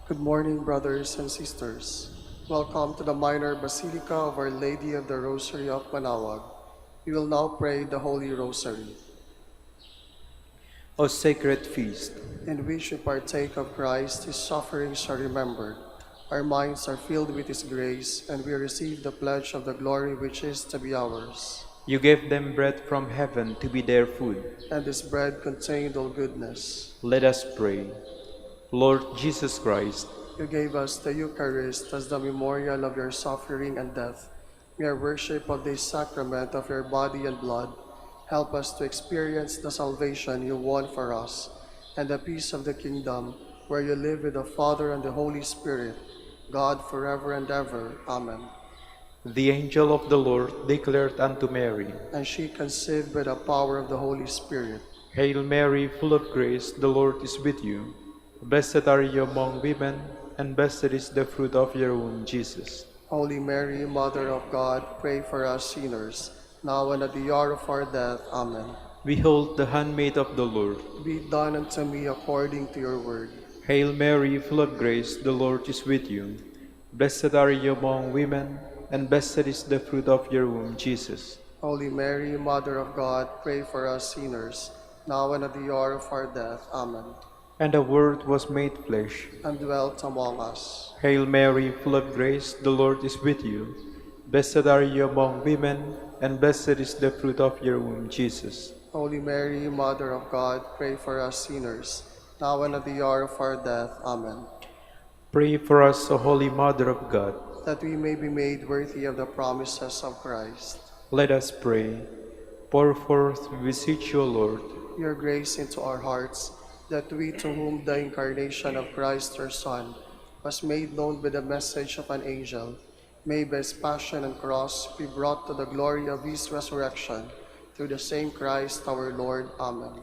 Good morning, brothers and sisters. Welcome to the minor Basilica of Our Lady of the Rosary of Manaoag. We will now pray the Holy Rosary, O sacred feast, in which we partake of Christ. His sufferings are remembered. Our minds are filled with His grace, and we receive the pledge of the glory which is to be ours. you gave them bread from heaven to be their food. And this bread contained all goodness. Let us pray. Lord Jesus Christ, You gave us the Eucharist as the memorial of your suffering and death. May our worship of this sacrament of your body and blood help us to experience the salvation you won for us and the peace of the kingdom where you live with the Father and the Holy Spirit, God forever and ever. Amen. the angel of the Lord declared unto Mary, And she conceived by the power of the Holy Spirit. Hail Mary, full of grace, the Lord is with you. Blessed are you among women, and blessed is the fruit of your womb, Jesus. Holy Mary, Mother of God, pray for us sinners, now and at the hour of our death. Amen. Behold the handmaid of the Lord. Be done unto me according to your word. Hail Mary, full of grace, the Lord is with you. Blessed are you among women, and blessed is the fruit of your womb, Jesus. Holy Mary, Mother of God, pray for us sinners, now and at the hour of our death. Amen. And the Word was made flesh, And dwelt among us. Hail Mary, full of grace, the Lord is with you. Blessed are you among women, and blessed is the fruit of your womb, Jesus. Holy Mary, Mother of God, pray for us sinners, now and at the hour of our death. Amen. Pray for us, O Holy Mother of God. That we may be made worthy of the promises of Christ. Let us pray. Pour forth, we beseech you, O Lord, Your grace into our hearts, that we, to whom the incarnation of Christ your Son was made known by the message of an angel, may by his passion and cross be brought to the glory of his resurrection, through the same Christ our Lord. Amen.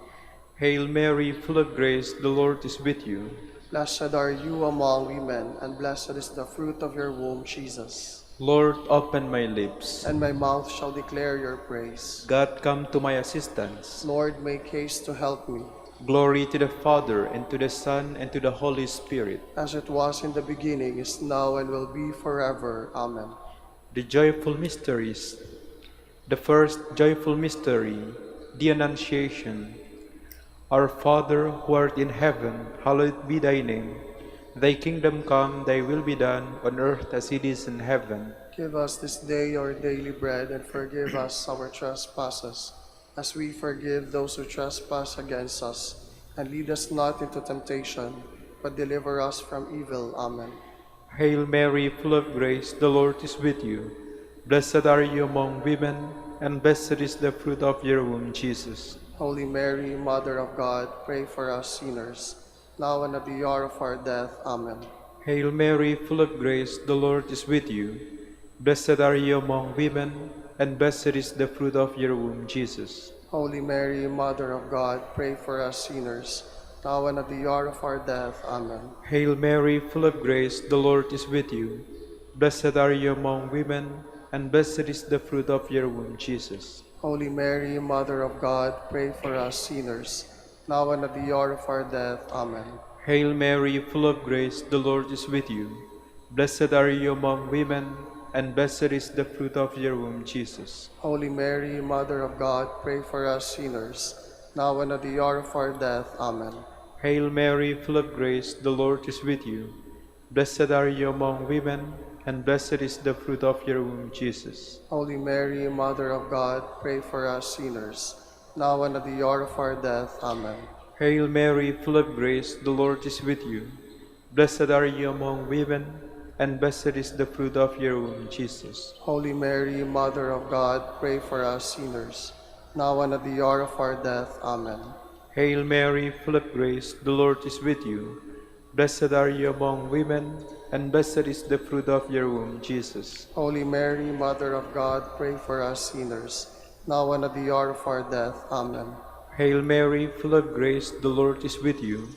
Hail Mary, full of grace, the Lord is with you. Blessed are you among women, and blessed is the fruit of your womb, Jesus. Lord, open my lips. And my mouth shall declare your praise. God, come to my assistance. Lord, make haste to help me. Glory to the Father, and to the Son, and to the Holy Spirit. As it was in the beginning, is now, and will be forever. Amen. The joyful mysteries. The first joyful mystery, the Annunciation. Our Father, who art in heaven, hallowed be thy name. Thy kingdom come, thy will be done, on earth as it is in heaven. Give us this day our daily bread, and forgive us our trespasses, as we forgive those who trespass against us. And lead us not into temptation, but deliver us from evil. Amen. Hail Mary, full of grace, the Lord is with you. Blessed are you among women, and blessed is the fruit of your womb, Jesus. Holy Mary, Mother of God, pray for us sinners, now and at the hour of our death. Amen. Hail Mary, full of grace, the Lord is with you. Blessed are you among women, and blessed is the fruit of your womb, Jesus. Holy Mary, Mother of God, pray for us sinners, now and at the hour of our death. Amen. Hail Mary, full of grace, the Lord is with you. Blessed are you among women, and blessed is the fruit of your womb, Jesus. Holy Mary, Mother of God, pray for us sinners, now and at the hour of our death. Amen. Hail Mary, full of grace, the Lord is with you. Blessed are you among women, and blessed is the fruit of your womb, Jesus. Holy Mary, Mother of God, pray for us sinners, now and at the hour of our death. Amen. Hail Mary, full of grace, the Lord is with you. Blessed are you among women, and blessed is the fruit of your womb, Jesus. Holy Mary, Mother of God, pray for us sinners, now and at the hour of our death. Amen. Hail Mary, full of grace, the Lord is with you. Blessed are you among women, and blessed is the fruit of your womb, Jesus. Holy Mary, Mother of God, pray for us sinners, now and at the hour of our death. Amen. Hail Mary, full of grace, the Lord is with you. Blessed are you among women, and blessed is the fruit of your womb, Jesus. Holy Mary, Mother of God, pray for us sinners, now and at the hour of our death. Amen. Hail Mary, full of grace, the Lord is with you.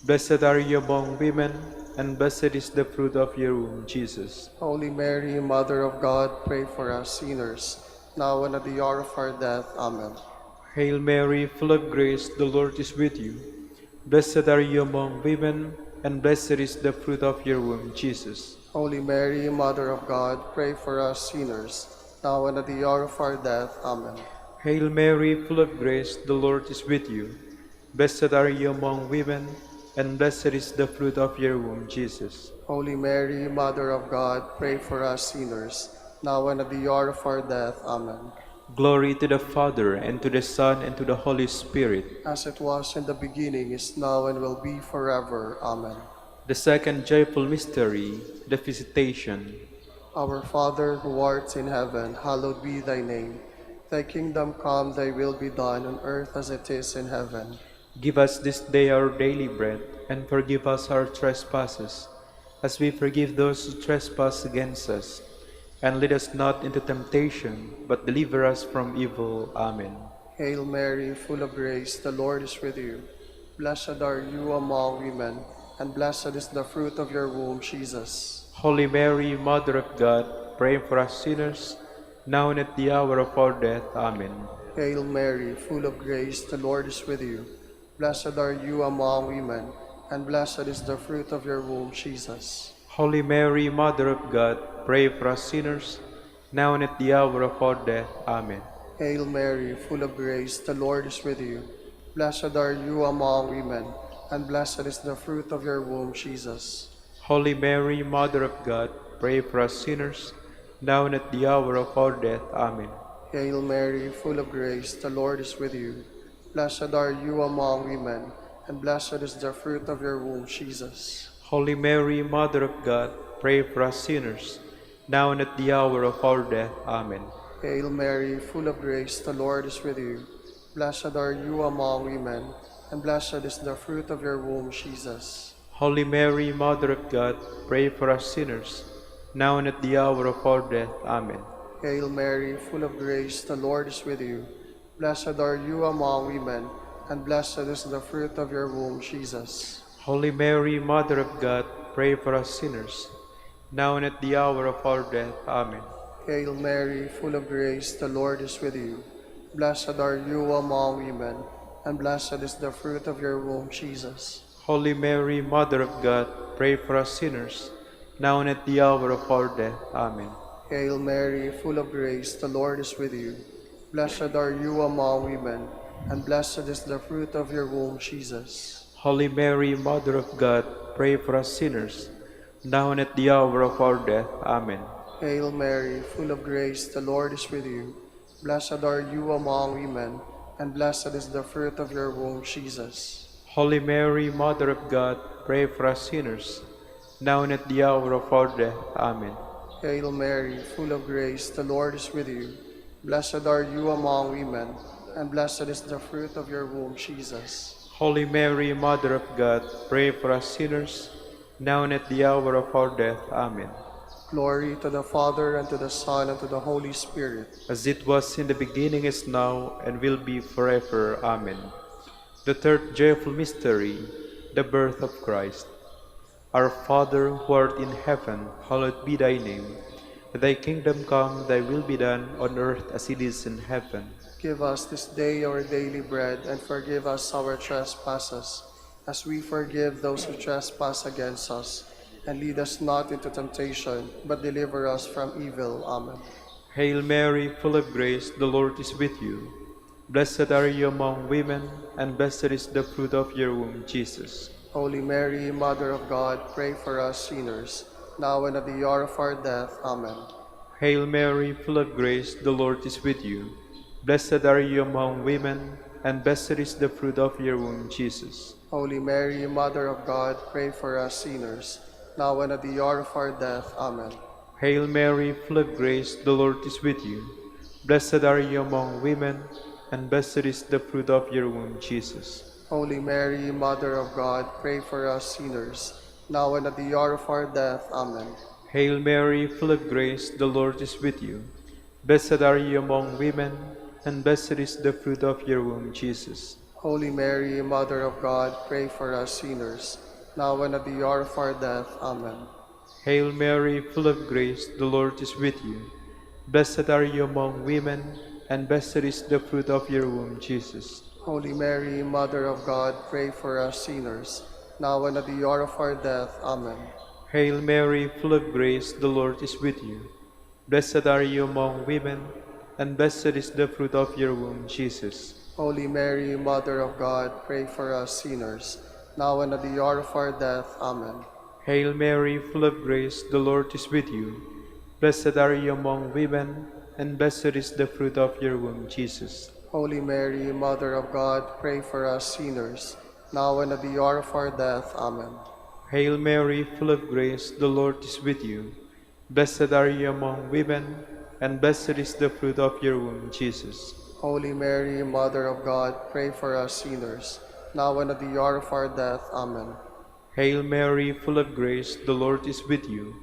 Blessed are you among women, and blessed is the fruit of your womb, Jesus. Holy Mary, Mother of God, pray for us sinners, now and at the hour of our death. Amen. Hail Mary, full of grace, the Lord is with you. Blessed are you among women, and blessed is the fruit of your womb, Jesus. Holy Mary, Mother of God, pray for us sinners, now and at the hour of our death. Amen. Hail Mary, full of grace, the Lord is with you. Blessed are you among women, and blessed is the fruit of your womb, Jesus. Holy Mary, Mother of God, pray for us sinners, now and at the hour of our death. Amen. Glory to the Father, and to the Son, and to the Holy Spirit. As it was in the beginning, is now, and will be forever. Amen. The second joyful mystery, the Visitation. Our Father, who art in heaven, hallowed be thy name. Thy kingdom come, thy will be done on earth as it is in heaven. Give us this day our daily bread, and forgive us our trespasses, as we forgive those who trespass against us. And lead us not into temptation, but deliver us from evil. Amen. Hail Mary, full of grace, the Lord is with you. Blessed are you among women, and blessed is the fruit of your womb, Jesus. Holy Mary, Mother of God, pray for us sinners, now and at the hour of our death. Amen. Hail Mary, full of grace, the Lord is with you. Blessed are you among women, and blessed is the fruit of your womb, Jesus. Holy Mary, Mother of God, pray for us sinners, now and at the hour of our death. Amen. Hail Mary, full of grace, the Lord is with you. Blessed are you among women, and blessed is the fruit of your womb, Jesus. Holy Mary, Mother of God, pray for us sinners, now and at the hour of our death. Amen. Hail Mary, full of grace, the Lord is with you. Blessed are you among women, and blessed is the fruit of your womb, Jesus. Holy Mary, Mother of God, pray for us sinners, now and at the hour of our death. Amen. Hail Mary, full of grace, the Lord is with you. Blessed are you among women, and blessed is the fruit of your womb, Jesus. Holy Mary, Mother of God, pray for us sinners, now and at the hour of our death. Amen. Hail Mary, full of grace, the Lord is with you. Blessed are you among women, and blessed is the fruit of your womb, Jesus. Holy Mary, Mother of God, pray for us sinners, now and at the hour of our death. Amen. Hail Mary, full of grace, the Lord is with you. Blessed are you among women, and blessed is the fruit of your womb, Jesus. Holy Mary, Mother of God, pray for us sinners, now and at the hour of our death. Amen. Hail Mary, full of grace, the Lord is with you. Blessed are you among women, and blessed is the fruit of your womb, Jesus. Holy Mary, Mother of God, pray for us sinners, now and at the hour of our death. Amen. Hail Mary, full of grace, the Lord is with you. Blessed are you among women, and blessed is the fruit of your womb, Jesus. Holy Mary, Mother of God, pray for us sinners, now and at the hour of our death. Amen. Hail Mary, full of grace, the Lord is with you. Blessed are you among women, and blessed is the fruit of your womb, Jesus. Holy Mary, Mother of God, pray for us sinners, now and at the hour of our death. Amen. Glory to the Father, and to the Son, and to the Holy Spirit. As it was in the beginning, is now, and will be forever. Amen. The third joyful mystery, the birth of Christ. Our Father, who art in heaven, hallowed be thy name. Thy kingdom come, thy will be done, on earth as it is in heaven. Give us this day our daily bread, and forgive us our trespasses, as we forgive those who trespass against us. And lead us not into temptation, but deliver us from evil. Amen. Hail Mary, full of grace, the Lord is with you. Blessed are you among women, and blessed is the fruit of your womb, Jesus. Holy Mary, Mother of God, pray for us sinners, now and at the hour of our death. Amen. Hail Mary, full of grace, the Lord is with you. Blessed are you among women, and blessed is the fruit of your womb, Jesus. Holy Mary, Mother of God, pray for us sinners, now and at the hour of our death. Amen. Hail Mary, full of grace, the Lord is with you. Blessed are you among women, and blessed is the fruit of your womb, Jesus. Holy Mary, Mother of God, pray for us sinners, now and at the hour of our death. Amen. Hail Mary, full of grace, the Lord is with you. Blessed are you among women, and blessed is the fruit of your womb, Jesus. Holy Mary, Mother of God, pray for us sinners, now and at the hour of our death. Amen. Hail Mary, full of grace, the Lord is with you. Blessed are you among women, and blessed is the fruit of your womb, Jesus. Holy Mary, Mother of God, pray for us sinners, now and at the hour of our death. Amen. Hail Mary, full of grace, the Lord is with you. Blessed are you among women, and blessed is the fruit of your womb, Jesus. Holy Mary, Mother of God, pray for us sinners, now and at the hour of our death. Amen. Hail Mary, full of grace, the Lord is with you. Blessed are you among women, and blessed is the fruit of your womb, Jesus. Holy Mary, Mother of God, pray for us sinners, now and at the hour of our death. Amen. Hail Mary, full of grace, the Lord is with you. Blessed are you among women, and blessed is the fruit of your womb, Jesus. Holy Mary, Mother of God, pray for us sinners, now and at the hour of our death. Amen. Hail Mary, full of grace, the Lord is with you.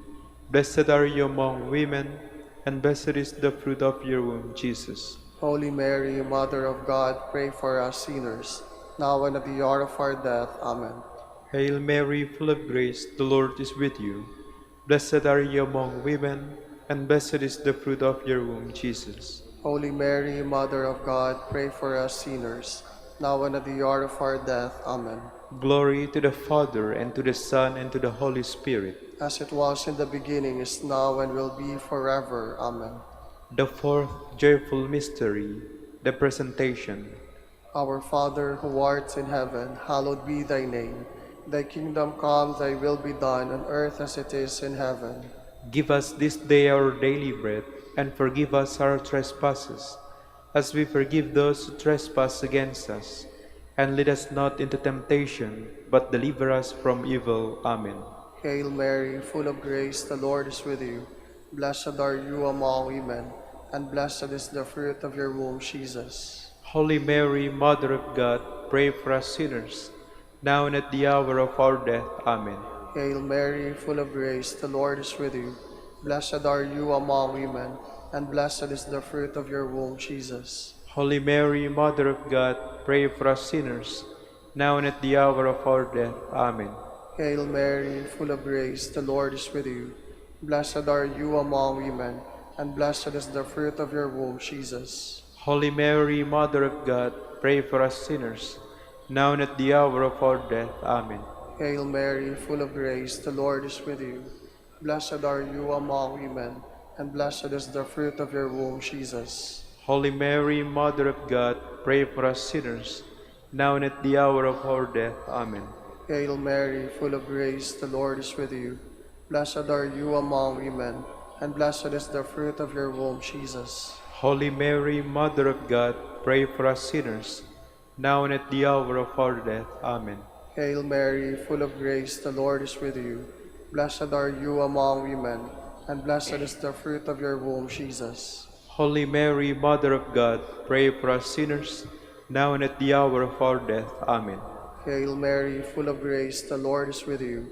Blessed are you among women, and blessed is the fruit of your womb, Jesus. Holy Mary, Mother of God, pray for us sinners, now and at the hour of our death. Amen. Hail Mary, full of grace, the Lord is with you. Blessed are you among women, and blessed is the fruit of your womb, Jesus. Holy Mary, Mother of God, pray for us sinners, now and at the hour of our death. Amen. Glory to the Father, and to the Son, and to the Holy Spirit. As it was in the beginning, is now, and will be forever. Amen. The fourth joyful mystery, the Presentation. Our Father, who art in heaven, hallowed be thy name. Thy kingdom come, thy will be done, on earth as it is in heaven. Give us this day our daily bread, and forgive us our trespasses, as we forgive those who trespass against us. And lead us not into temptation, but deliver us from evil. Amen. Hail Mary, full of grace, the Lord is with you. Blessed are you among women, and blessed is the fruit of your womb, Jesus. Holy Mary, Mother of God, pray for us sinners, now and at the hour of our death. Amen. Hail Mary, full of grace, the Lord is with you. Blessed are you among women, and blessed is the fruit of your womb, Jesus. Holy Mary, Mother of God, pray for us sinners, now and at the hour of our death. Amen. Hail Mary, full of grace, the Lord is with you. Blessed are you among women, and blessed is the fruit of your womb, Jesus. Holy Mary, Mother of God, pray for us sinners, now and at the hour of our death. Amen. Hail Mary, full of grace, the Lord is with you. Blessed are you among women, and blessed is the fruit of your womb, Jesus. Holy Mary, Mother of God, pray for us sinners, now and at the hour of our death. Amen. Hail Mary, full of grace, the Lord is with you. Blessed are you among women, and blessed is the fruit of your womb, Jesus. Holy Mary, Mother of God, pray for us sinners, now and at the hour of our death. Amen. Hail Mary, full of grace, the Lord is with you. Blessed are you among women, and blessed is the fruit of your womb, Jesus. Holy Mary, Mother of God, pray for us sinners, now and at the hour of our death. Amen. Hail Mary, full of grace, the Lord is with you.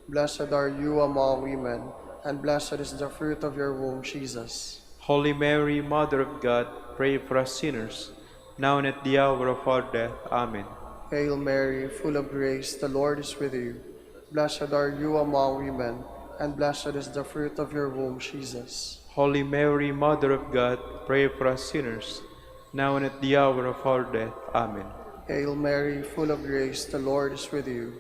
Blessed are you among women, and blessed is the fruit of your womb, Jesus. Holy Mary, Mother of God, pray for us sinners, now and at the hour of our death. Amen. Hail Mary, full of grace, the Lord is with you. Blessed are you among women, and blessed is the fruit of your womb, Jesus. Holy Mary, Mother of God, pray for us sinners, now and at the hour of our death. Amen. Hail Mary, full of grace, the Lord is with you.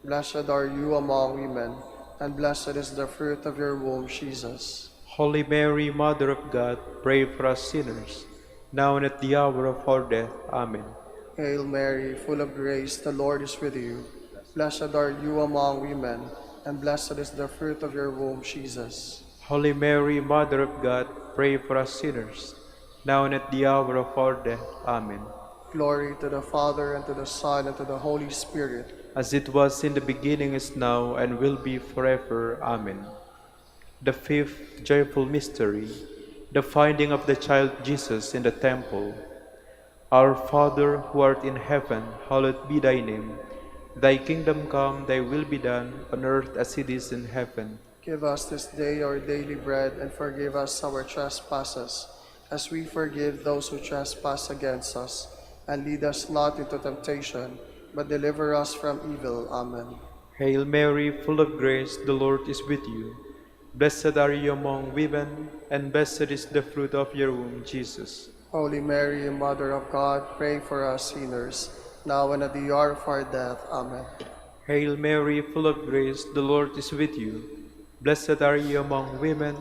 Blessed are you among women, and blessed is the fruit of your womb, Jesus. Holy Mary, Mother of God, pray for us sinners, now and at the hour of our death. Amen. Hail Mary, full of grace, the Lord is with you. Blessed are you among women, and blessed is the fruit of your womb, Jesus. Holy Mary, Mother of God, pray for us sinners, now and at the hour of our death. Amen. Glory to the Father, and to the Son, and to the Holy Spirit. As it was in the beginning, is now, and will be forever. Amen. The fifth joyful mystery, the finding of the child Jesus in the temple. Our Father, who art in heaven, hallowed be thy name. Thy kingdom come, thy will be done, on earth as it is in heaven. Give us this day our daily bread, and forgive us our trespasses, as we forgive those who trespass against us. And lead us not into temptation, but deliver us from evil. Amen. Hail Mary, full of grace, the Lord is with you. Blessed are you among women, and blessed is the fruit of your womb, Jesus. Holy Mary, Mother of God, pray for us sinners, now and at the hour of our death. Amen. Hail Mary, full of grace, the Lord is with you. Blessed are you among women,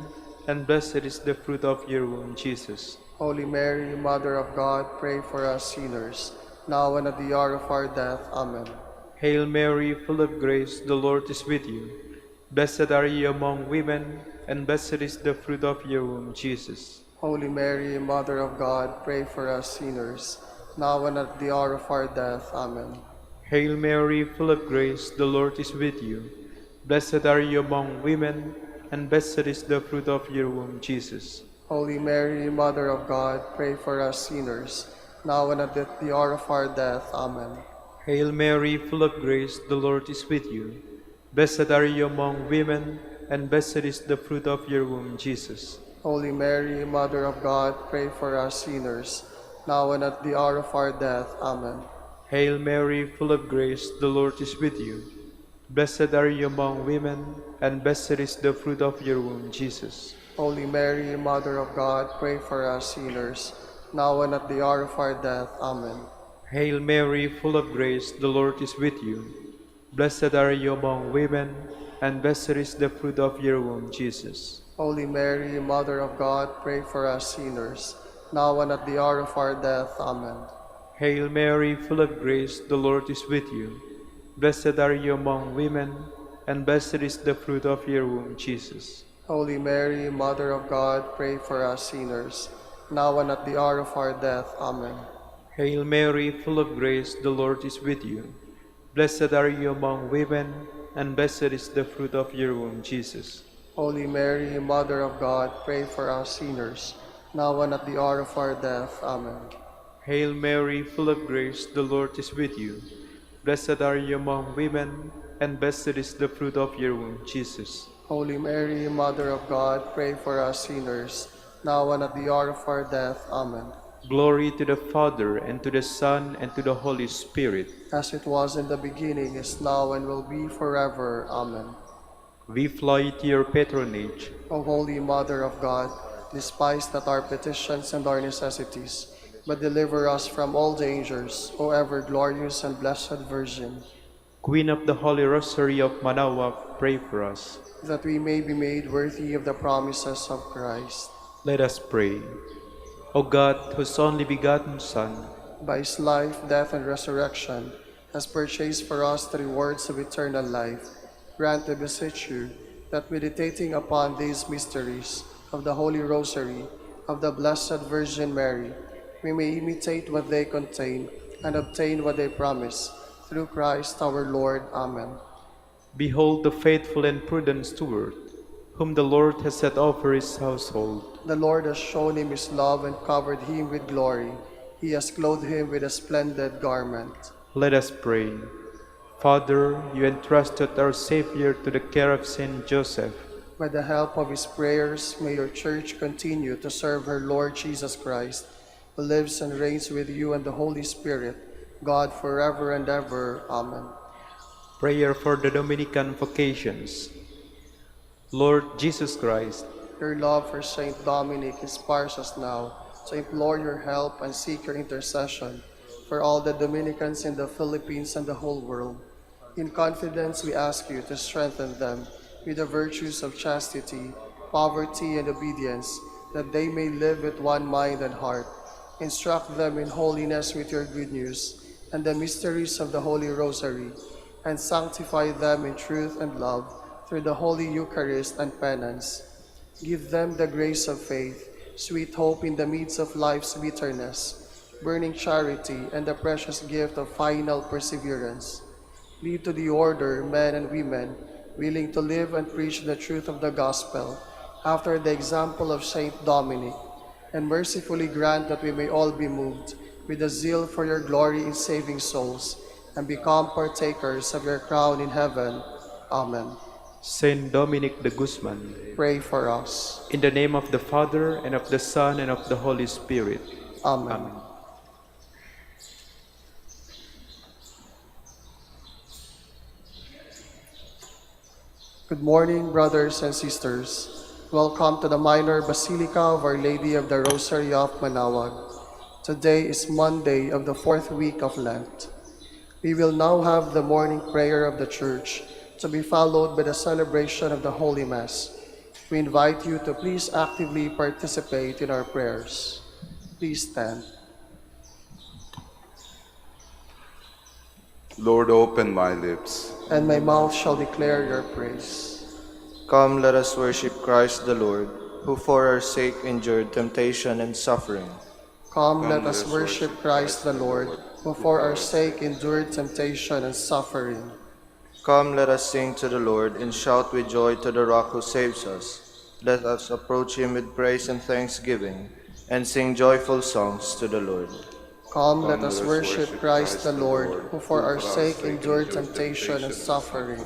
and blessed is the fruit of your womb, Jesus. Holy Mary, Mother of God, pray for us sinners, now and at the hour of our death. Amen. Hail Mary, full of grace, the Lord is with you. Blessed are you among women, and blessed is the fruit of your womb, Jesus. Holy Mary, Mother of God, pray for us sinners, now and at the hour of our death. Amen. Hail Mary, full of grace, the Lord is with you. Blessed are you among women, and blessed is the fruit of your womb, Jesus. Holy Mary, Mother of God, pray for us sinners, now and at the hour of our death. Amen. Hail Mary, full of grace, the Lord is with you. Blessed are you among women, and blessed is the fruit of your womb, Jesus. Holy Mary, Mother of God, pray for us sinners, now and at the hour of our death. Amen. Hail Mary, full of grace, the Lord is with you. Blessed are you among women, and blessed is the fruit of your womb, Jesus. Holy Mary, Mother of God, pray for us sinners, now and at the hour of our death. Amen. Hail Mary, full of grace, the Lord is with you. Blessed are you among women, and blessed is the fruit of your womb, Jesus. Holy Mary, Mother of God, pray for us sinners, now and at the hour of our death. Amen. Hail Mary, full of grace, the Lord is with you. Blessed are you among women, and blessed is the fruit of your womb, Jesus. Holy Mary, Mother of God, pray for us sinners, now and at the hour of our death. Amen. Hail Mary, full of grace, the Lord is with you. Blessed are you among women, and blessed is the fruit of your womb, Jesus. Holy Mary, Mother of God, pray for us sinners, now and at the hour of our death. Amen. Hail Mary, full of grace, the Lord is with you. Blessed are you among women, and blessed is the fruit of your womb, Jesus. Holy Mary, Mother of God, pray for us sinners, now and at the hour of our death. Amen. Glory to the Father, and to the Son, and to the Holy Spirit. As it was in the beginning, is now, and will be forever. Amen. We fly to your patronage. O Holy Mother of God, despise not our petitions and our necessities, but deliver us from all dangers, O ever glorious and blessed Virgin. Queen of the Holy Rosary of Manaoag, pray for us. That we may be made worthy of the promises of Christ. Let us pray. O God, whose only begotten Son, by his life, death, and resurrection, has purchased for us the rewards of eternal life, grant, I beseech you, that meditating upon these mysteries of the Holy Rosary of the Blessed Virgin Mary, we may imitate what they contain and obtain what they promise, through Christ our Lord. Amen. behold the faithful and prudent steward, whom the Lord has set over his household. The Lord has shown him his love and covered him with glory. He has clothed him with a splendid garment. Let us pray. Father, you entrusted our Savior to the care of Saint Joseph. By the help of his prayers, may your Church continue to serve her Lord Jesus Christ, who lives and reigns with you and the Holy Spirit, God forever and ever. Amen. Prayer for the Dominican vocations. Lord Jesus Christ, Your love for Saint Dominic inspires us now to implore your help and seek your intercession for all the Dominicans in the Philippines and the whole world. In confidence, we ask you to strengthen them with the virtues of chastity, poverty, and obedience, that they may live with one mind and heart. Instruct them in holiness with your good news and the mysteries of the Holy Rosary, and sanctify them in truth and love through the Holy Eucharist and penance. Give them the grace of faith, sweet hope in the midst of life's bitterness, burning charity, and the precious gift of final perseverance. Lead to the order men and women willing to live and preach the truth of the gospel after the example of Saint Dominic, and mercifully grant that we may all be moved with a zeal for your glory in saving souls, and become partakers of your crown in heaven. Amen. Saint Dominic de Guzman, Pray for us. in the name of the Father, and of the Son, and of the Holy Spirit. Amen. Amen. Good morning, brothers and sisters. Welcome to the Minor Basilica of Our Lady of the Rosary of Manaoag. Today is Monday of the 4th week of Lent. We will now have the morning prayer of the Church, to be followed by the celebration of the Holy Mass. We invite you to please actively participate in our prayers. Please stand. Lord, open my lips. And my mouth shall declare your praise. Come, let us worship Christ the Lord, who for our sake endured temptation and suffering. Come, let us worship Christ the Lord, who for our sake endured temptation and suffering. Come, let us sing to the Lord and shout with joy to the Rock who saves us. Let us approach him with praise and thanksgiving, and sing joyful songs to the Lord. Come, let us worship Christ the Lord, who for our sake endured temptation and suffering.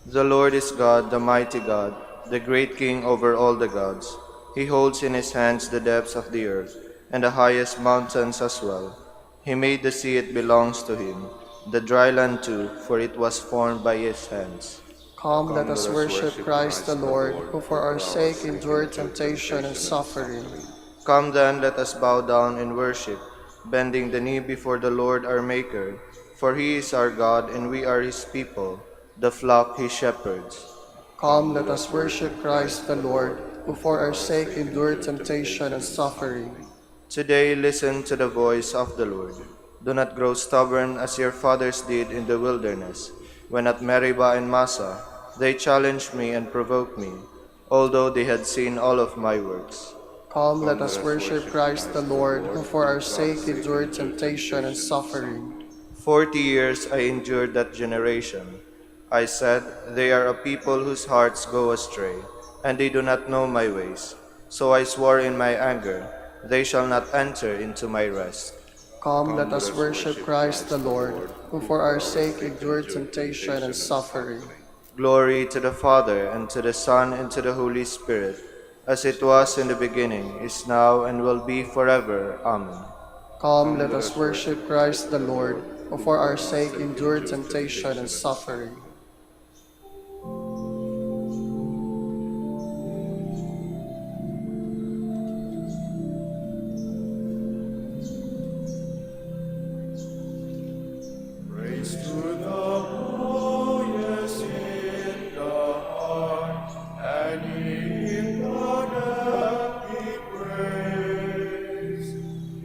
The Lord is God, the mighty God, the great King over all the gods. He holds in his hands the depths of the earth, and the highest mountains as well. He made the sea, it belongs to him, the dry land too, for it was formed by his hands. Come, let us worship Christ the Lord, who for our sake endured temptation and suffering. Come then, let us bow down in worship, bending the knee before the Lord our Maker, for he is our God and we are his people, the flock he shepherds. Come, let us worship Christ the Lord, who for our sake endured temptation and suffering. Today listen to the voice of the Lord. Do not grow stubborn as your fathers did in the wilderness, when at Meribah and Massa they challenged me and provoked me, although they had seen all of my works. Come, let us worship Christ the Lord, who for our sake endured temptation and suffering. 40 years I endured that generation. I said, they are a people whose hearts go astray, and they do not know my ways. So I swore in my anger, they shall not enter into my rest. Come, let us worship Christ the Lord, who for our sake endured temptation and suffering. Glory to the Father, and to the Son, and to the Holy Spirit, as it was in the beginning, is now, and will be forever. Amen. Come, let us worship Christ the Lord, who for our sake endured temptation and suffering. Praise to the highest in the heart, and in the depth be praised.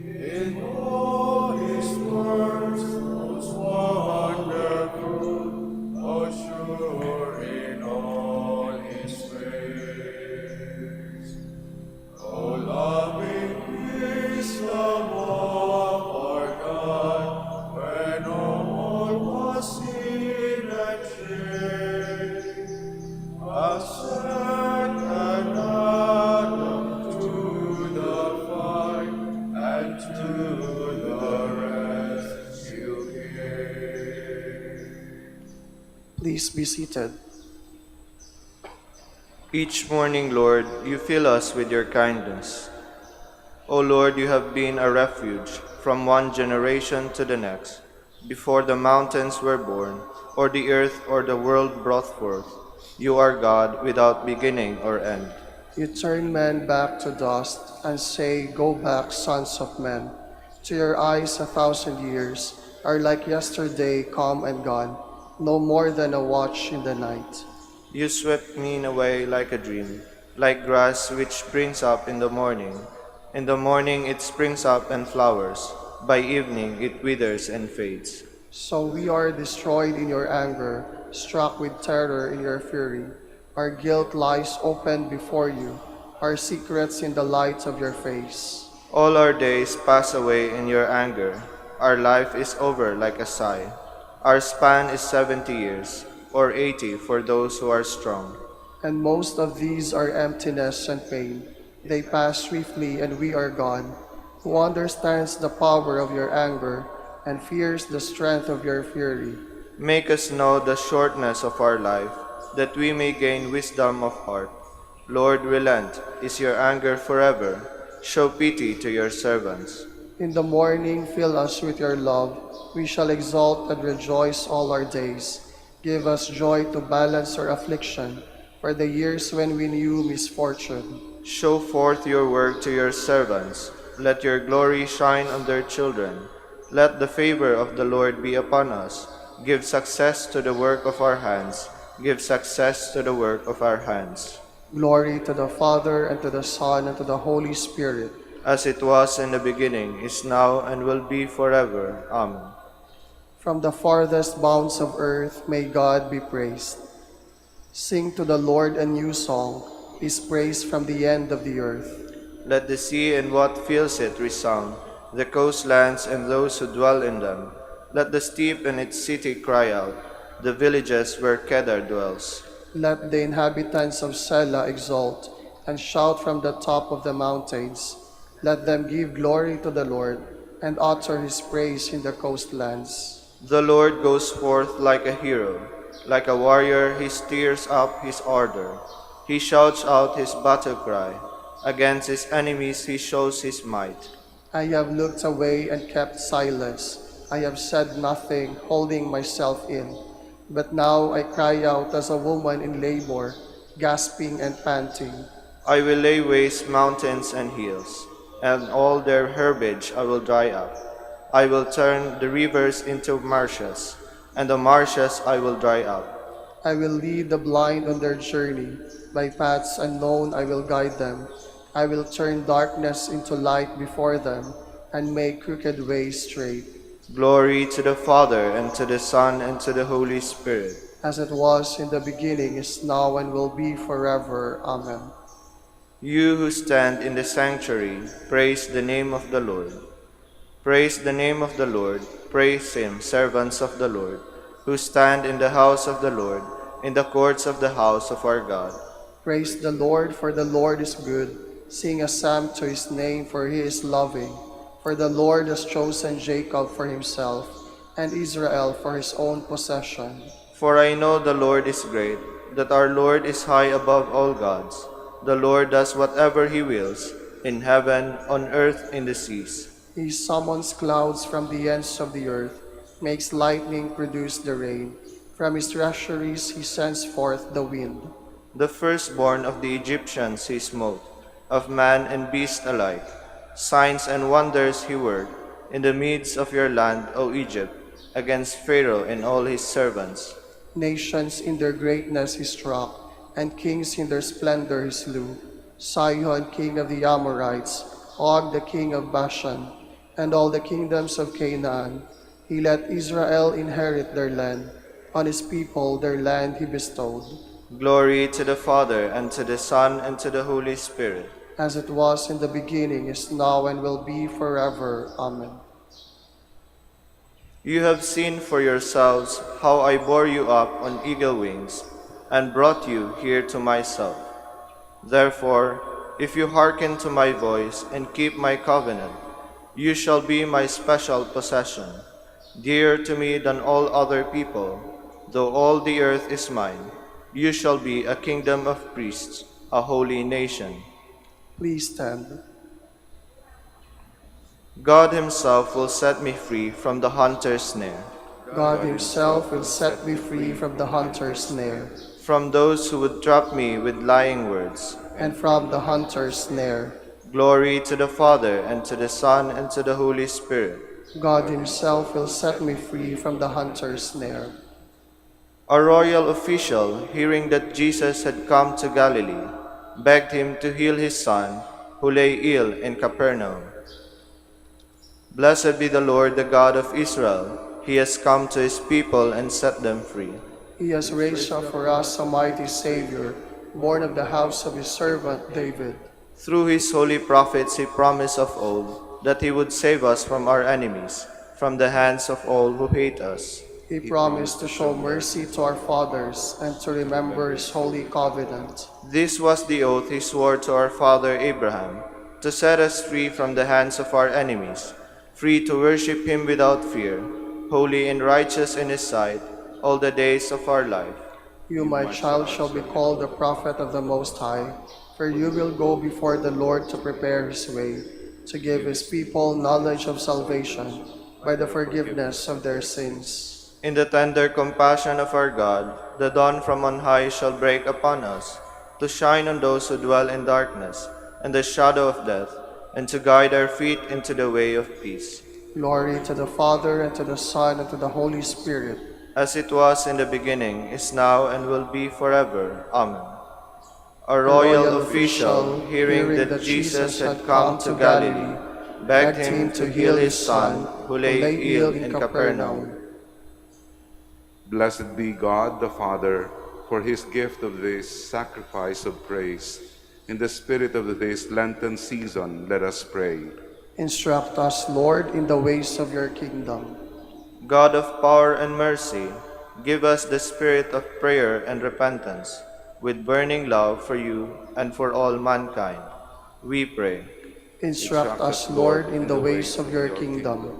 In all his works most wonderful, most sure in all his ways. O loving wisdom of our God, when all was sin and shame, ascend and Adam to the fight, and to the rescue came. Please be seated. Each morning, Lord, you fill us with your kindness. O Lord, you have been a refuge from one generation to the next, before the mountains were born, or the earth or the world brought forth. You are God without beginning or end. You turn men back to dust and say, "Go back, sons of men." To your eyes 1,000 years are like yesterday, come and gone, no more than a watch in the night. You swept me away like a dream, like grass which springs up in the morning. In the morning it springs up and flowers. By evening it withers and fades. So we are destroyed in your anger, struck with terror in your fury. Our guilt lies open before you, our secrets in the light of your face. All our days pass away in your anger. Our life is over like a sigh. Our span is 70 years, or 80 for those who are strong. And most of these are emptiness and pain. They pass swiftly and we are gone. Who understands the power of your anger and fears the strength of your fury? Make us know the shortness of our life, that we may gain wisdom of heart. Lord, relent. Is your anger forever? Show pity to your servants. In the morning, fill us with your love. We shall exult and rejoice all our days. Give us joy to balance our affliction, for the years when we knew misfortune. Show forth your work to your servants. Let your glory shine on their children. Let the favor of the Lord be upon us. Give success to the work of our hands. Give success to the work of our hands. Glory to the Father, and to the Son, and to the Holy Spirit. As it was in the beginning, is now, and will be forever. Amen. From the farthest bounds of earth, may God be praised. Sing to the Lord a new song, His praise from the end of the earth. Let the sea and what fills it resound, the coastlands and those who dwell in them. Let the steep and its city cry out, the villages where Kedar dwells. Let the inhabitants of Selah exult, and shout from the top of the mountains. Let them give glory to the Lord, and utter His praise in the coastlands. The Lord goes forth like a hero. Like a warrior, He stirs up His ardor. He shouts out His battle cry. Against His enemies He shows His might. I have looked away and kept silence. I have said nothing, holding myself in. But now I cry out as a woman in labor, gasping and panting. I will lay waste mountains and hills, and all their herbage I will dry up. I will turn the rivers into marshes, and the marshes I will dry up. I will lead the blind on their journey. By paths unknown I will guide them. I will turn darkness into light before them, and make crooked ways straight. Glory to the Father, and to the Son, and to the Holy Spirit. As it was in the beginning, is now, and will be forever. Amen. You who stand in the sanctuary, praise the name of the Lord. Praise the name of the Lord. Praise Him, servants of the Lord, who stand in the house of the Lord, in the courts of the house of our God. Praise the Lord, for the Lord is good. Sing a psalm to His name, for He is loving. For the Lord has chosen Jacob for Himself, and Israel for His own possession. For I know the Lord is great, that our Lord is high above all gods. The Lord does whatever He wills, in heaven, on earth, in the seas. He summons clouds from the ends of the earth, makes lightning produce the rain. From His treasuries He sends forth the wind. The firstborn of the Egyptians He smote, of man and beast alike. Signs and wonders He worked in the midst of your land, O Egypt, against Pharaoh and all his servants. Nations in their greatness He struck, and kings in their splendor He slew. Sihon, king of the Amorites, Og, the king of Bashan, and all the kingdoms of Canaan. He let Israel inherit their land. On His people their land He bestowed. Glory to the Father, and to the Son, and to the Holy Spirit. As it was in the beginning, is now, and will be forever. Amen. You have seen for yourselves how I bore you up on eagle wings, and brought you here to myself. Therefore, if you hearken to my voice and keep my covenant, you shall be my special possession, dearer to me than all other people. Though all the earth is mine, you shall be a kingdom of priests, a holy nation. Please stand. God Himself will set me free from the hunter's snare, God Himself will set me free from the hunter's snare, from those who would trap me with lying words. and from the hunter's snare. Glory to the Father, and to the Son, and to the Holy Spirit. God Himself will set me free from the hunter's snare. A royal official, hearing that Jesus had come to Galilee, begged Him to heal his son, who lay ill in Capernaum. Blessed be the Lord, the God of Israel. He has come to His people and set them free. He has raised up for us a mighty Savior, born of the house of His servant David. Through His holy prophets He promised of old that He would save us from our enemies, from the hands of all who hate us. He promised to show mercy to our fathers and to remember His holy covenant. This was the oath He swore to our father Abraham, to set us free from the hands of our enemies, free to worship Him without fear, holy and righteous in His sight, all the days of our life. You, my child, shall be called the prophet of the Most High, for you will go before the Lord to prepare His way, to give His people knowledge of salvation by the forgiveness of their sins. In the tender compassion of our God, the dawn from on high shall break upon us, to shine on those who dwell in darkness and the shadow of death, and to guide our feet into the way of peace. Glory to the Father, and to the Son, and to the Holy Spirit. as it was in the beginning, is now, and will be forever. Amen. A The royal official, hearing that Jesus had come to Galilee, begged him to heal his son, who lay ill in Capernaum. Blessed be God the Father, for his gift of this sacrifice of praise. In the spirit of this Lenten season, let us pray. Instruct us, Lord, in the ways of your kingdom. God of power and mercy, give us the spirit of prayer and repentance, with burning love for you and for all mankind. We pray. Instruct us, Lord, in the ways of your kingdom.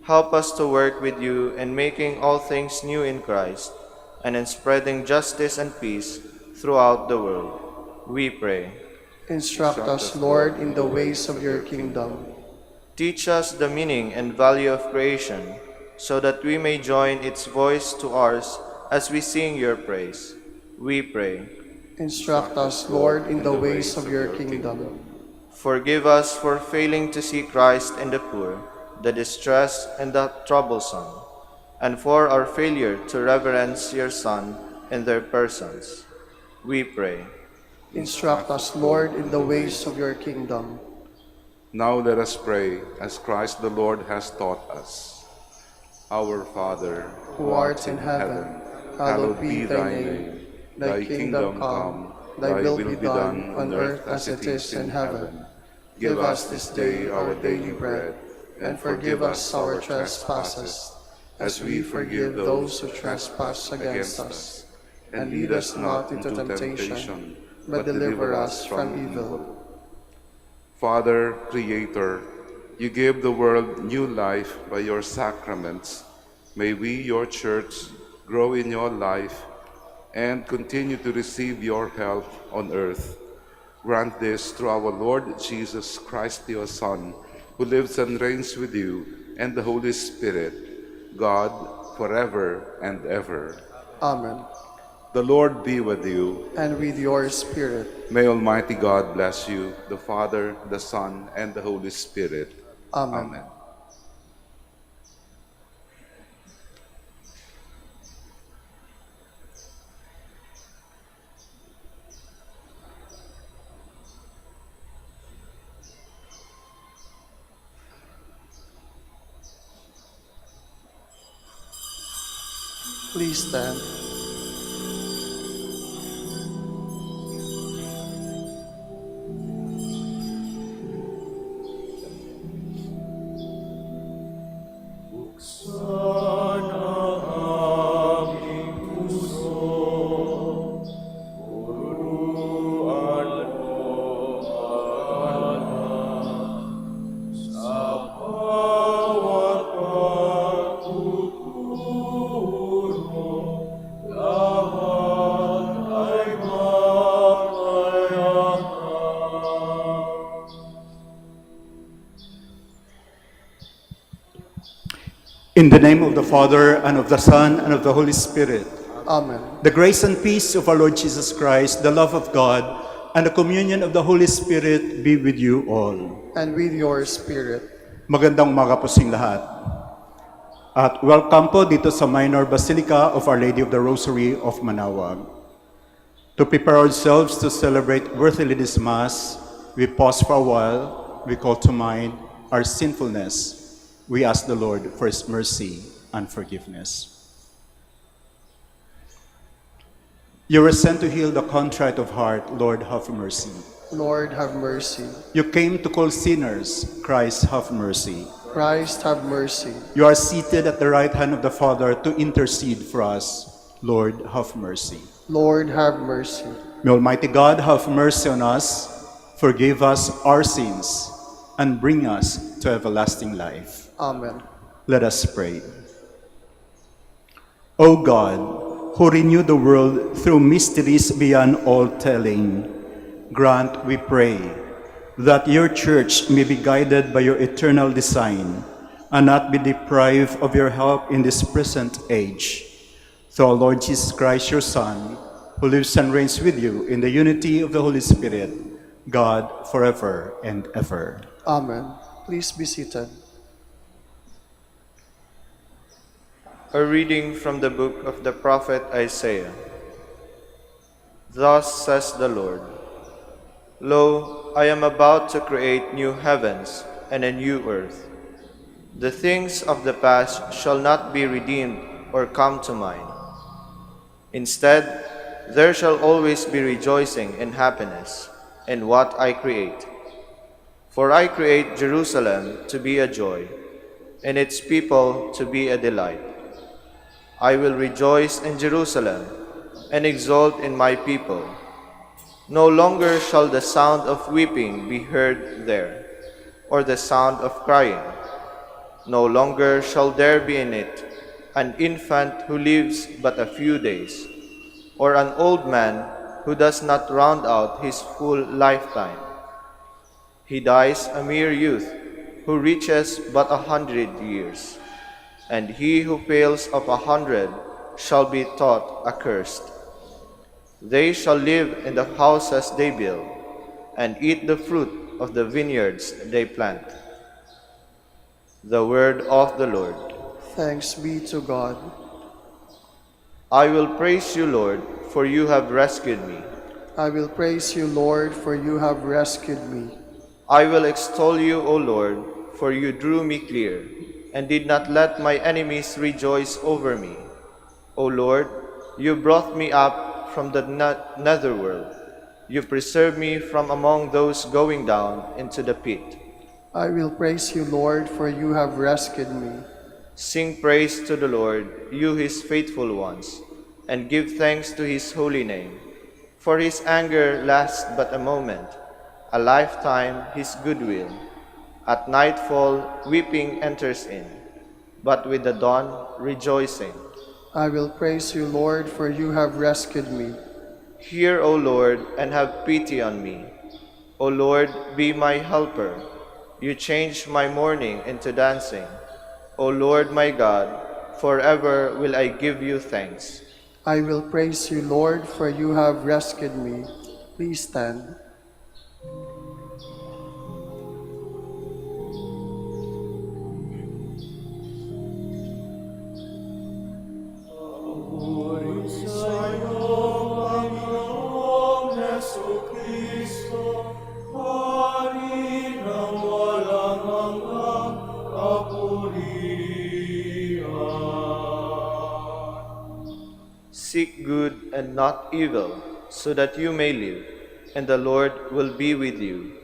Help us to work with you in making all things new in Christ, and in spreading justice and peace throughout the world. We pray. Instruct us, Lord, in the ways of your kingdom. Teach us the meaning and value of creation, so that we may join its voice to ours as we sing your praise. We pray. Instruct us, Lord, in the ways of your kingdom. Forgive us for failing to see Christ in the poor, the distressed, and the troublesome, and for our failure to reverence your Son in their persons. We pray. Instruct us, Lord, in the ways of your kingdom. Now let us pray, as Christ the Lord has taught us. Our Father, Who art in heaven, hallowed be thy name. Thy kingdom come, thy will be done on earth as it is in heaven. Give us this day our daily bread, and forgive us our trespasses, as we forgive those who trespass against us. And lead us not into temptation, but deliver us from evil. Father, Creator, you give the world new life by your sacraments. May we, your Church, grow in your life and continue to receive your help on earth. Grant this through our Lord Jesus Christ, your Son, who lives and reigns with you and the Holy Spirit, God, forever and ever. Amen. The Lord be with you. And with your spirit. May Almighty God bless you, the Father, the Son, and the Holy Spirit. Amen. Amen. Please stand. In the name of the Father, and of the Son, and of the Holy Spirit. Amen. The grace and peace of our Lord Jesus Christ, the love of God, and the communion of the Holy Spirit be with you all. And with your spirit. Magandang umaga po sa inyong lahat. At welcome po dito sa Minor Basilica of Our Lady of the Rosary of Manaoag. To prepare ourselves to celebrate worthily this Mass, we pause for a while, we call to mind our sinfulness. We ask the Lord for His mercy and forgiveness. You were sent to heal the contrite of heart. Lord, have mercy. Lord, have mercy. You came to call sinners. Christ, have mercy. Christ, have mercy. You are seated at the right hand of the Father to intercede for us. Lord, have mercy. Lord, have mercy. May Almighty God have mercy on us, forgive us our sins, and bring us to everlasting life. Amen. Let us pray. O God, who renew the world through mysteries beyond all telling, grant, we pray, that your Church may be guided by your eternal design and not be deprived of your help in this present age. Through our Lord Jesus Christ, your Son, who lives and reigns with you in the unity of the Holy Spirit, God, forever and ever. Amen. Please be seated. A reading from the book of the prophet Isaiah. Thus says the Lord, Lo, I am about to create new heavens and a new earth. The things of the past shall not be redeemed or come to mind. Instead, there shall always be rejoicing and happiness in what I create. For I create Jerusalem to be a joy, and its people to be a delight. I will rejoice in Jerusalem and exult in my people. No longer shall the sound of weeping be heard there, or the sound of crying. No longer shall there be in it an infant who lives but a few days, or an old man who does not round out his full lifetime. He dies a mere youth, who reaches but 100 years, and he who fails of 100 shall be thought accursed. They shall live in the houses they build, and eat the fruit of the vineyards they plant. The word of the Lord. Thanks be to God. I will praise you, Lord, for you have rescued me. I will praise you, Lord, for you have rescued me. I will extol you, O Lord, for you drew me clear, and did not let my enemies rejoice over me. O Lord, you brought me up from the netherworld. You preserved me from among those going down into the pit. I will praise you, Lord, for you have rescued me. Sing praise to the Lord, you his faithful ones, and give thanks to his holy name. For his anger lasts but a moment, a lifetime his goodwill. At nightfall weeping enters in, but with the dawn rejoicing. I will praise you, Lord, for you have rescued me. Hear, O Lord, and have pity on me. O Lord, be my helper. You changed my mourning into dancing. O Lord my God, forever will I give you thanks. I will praise you, Lord, for you have rescued me. Please stand. Seek good and not evil, so that you may live, and the Lord will be with you.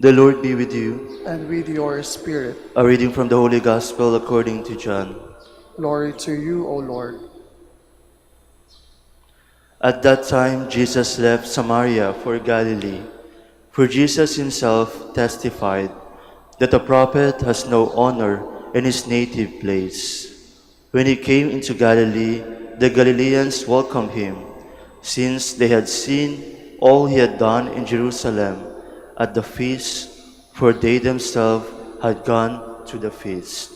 The Lord be with you. And with your spirit. A reading from the Holy Gospel according to John. Glory to you, O Lord. At that time, Jesus left Samaria for Galilee, for Jesus himself testified that a prophet has no honor in his native place. When he came into Galilee, the Galileans welcomed him, since they had seen all he had done in Jerusalem at the feast, for they themselves had gone to the feast.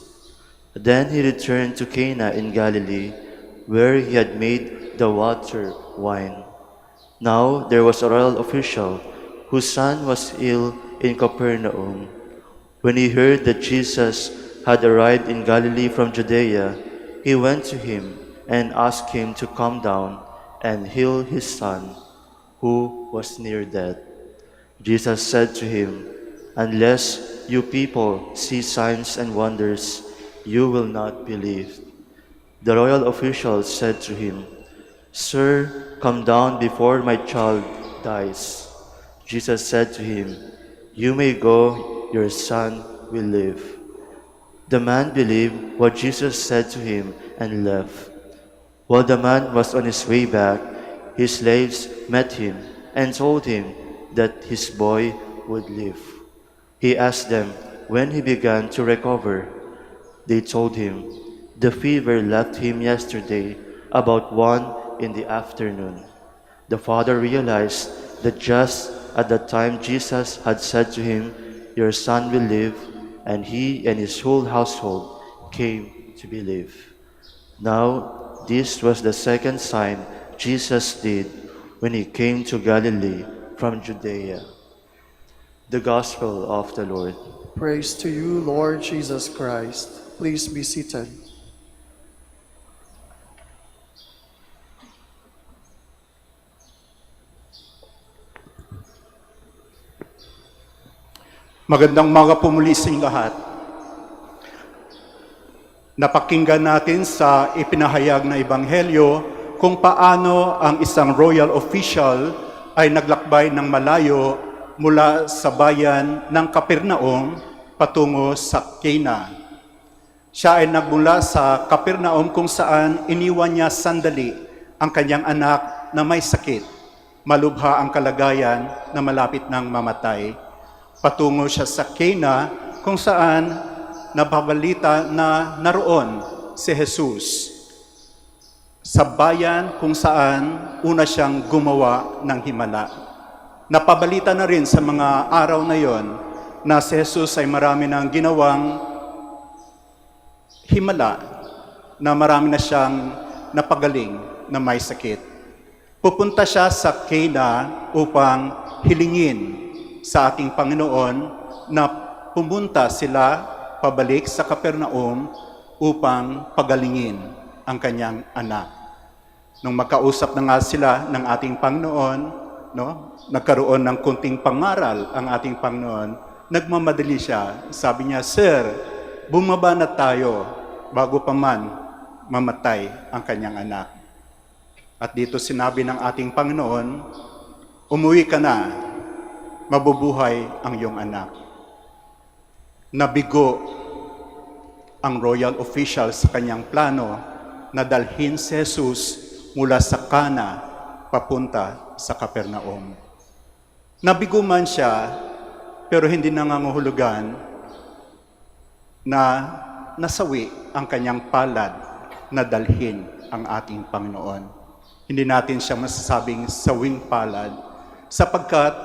Then he returned to Cana in Galilee, where he had made the water wine. Now there was a royal official whose son was ill in Capernaum. When he heard that Jesus had arrived in Galilee from Judea, he went to him and asked him to come down and heal his son, who was near death. Jesus said to him, "Unless you people see signs and wonders, you will not believe." The royal official said to him, "Sir, come down before my child dies." Jesus said to him, "You may go, your son will live." The man believed what Jesus said to him and left. While the man was on his way back, his slaves met him and told him that his boy would live. He asked them when he began to recover. They told him, "The fever left him yesterday about 1 in the afternoon." The father realized that just at the time Jesus had said to him, "Your son will live," and he and his whole household came to believe. Now, this was the second sign Jesus did when he came to Galilee from Judea. The Gospel of the Lord. Praise to you, Lord Jesus Christ. Please be seated. Magandang umaga po muli sa inyong lahat. Napakinggan natin sa ipinahayag na ebanghelyo kung paano ang isang royal official ay naglakbay ng malayo mula sa bayan ng Capernaum patungo sa Cana. Siya ay nagmula sa Capernaum kung saan iniwan niya sandali ang kanyang anak na may sakit. Malubha ang kalagayan na malapit ng mamatay. Patungo siya sa Cana kung saan nababalita na naroon si Jesus. Sa bayan kung saan una siyang gumawa ng himala. Napabalita na rin sa mga araw na yon na si Jesus ay marami nang ginawang himala, na marami na siyang napagaling na may sakit. Pupunta siya sa Cana upang hilingin sa ating Panginoon na pumunta sila pabalik sa Capernaum upang pagalingin ang kanyang anak. Nung magkausap na nga sila ng ating Panginoon, nagkaroon ng kunting pangaral ang ating Panginoon, nagmamadali siya. Sabi niya, "Sir, bumaba na tayo bago pa man mamatay ang kanyang anak." At dito sinabi ng ating Panginoon, "Umuwi ka na, mabubuhay ang iyong anak." Nabigo ang royal official sa kanyang plano na dalhin si Jesus mula sa Cana papunta sa Capernaum. Nabigo man siya, pero hindi nangangahulugan na nasawi ang kanyang palad na dalhin ang ating Panginoon. Hindi natin siya masasabing sawing palad, sapagkat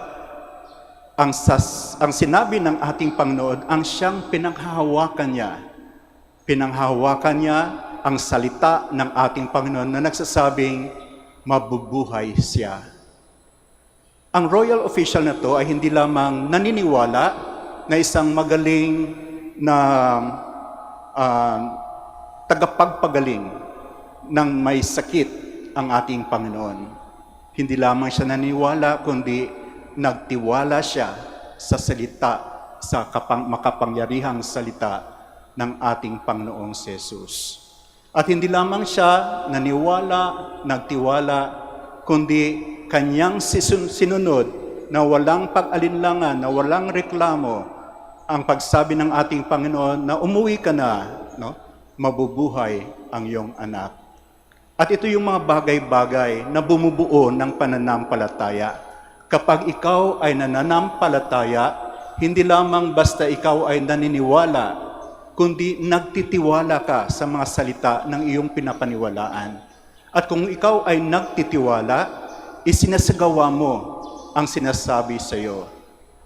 ang sinabi ng ating Panginoon, ang siyang pinanghahawakan niya. Pinanghahawakan niya ang salita ng ating Panginoon na nagsasabing, mabubuhay siya. Ang royal official na to ay hindi lamang naniniwala na isang magaling na tagapagpagaling ng may sakit ang ating Panginoon. Hindi lamang siya naniniwala, kundi nagtiwala siya sa salita, sa makapangyarihang salita ng ating Panginoong Jesus. At hindi lamang siya nagtiwala, kundi kanyang sinunod na walang pag-alinlangan, na walang reklamo, ang pagsabi ng ating Panginoon na umuwi ka na, mabubuhay ang iyong anak. At ito yung mga bagay-bagay na bumubuo ng pananampalataya. Kapag ikaw ay nananampalataya, hindi lamang basta ikaw ay naniniwala, kundi nagtitiwala ka sa mga salita ng iyong pinapaniwalaan. At kung ikaw ay nagtitiwala, isinasagawa mo ang sinasabi sa iyo.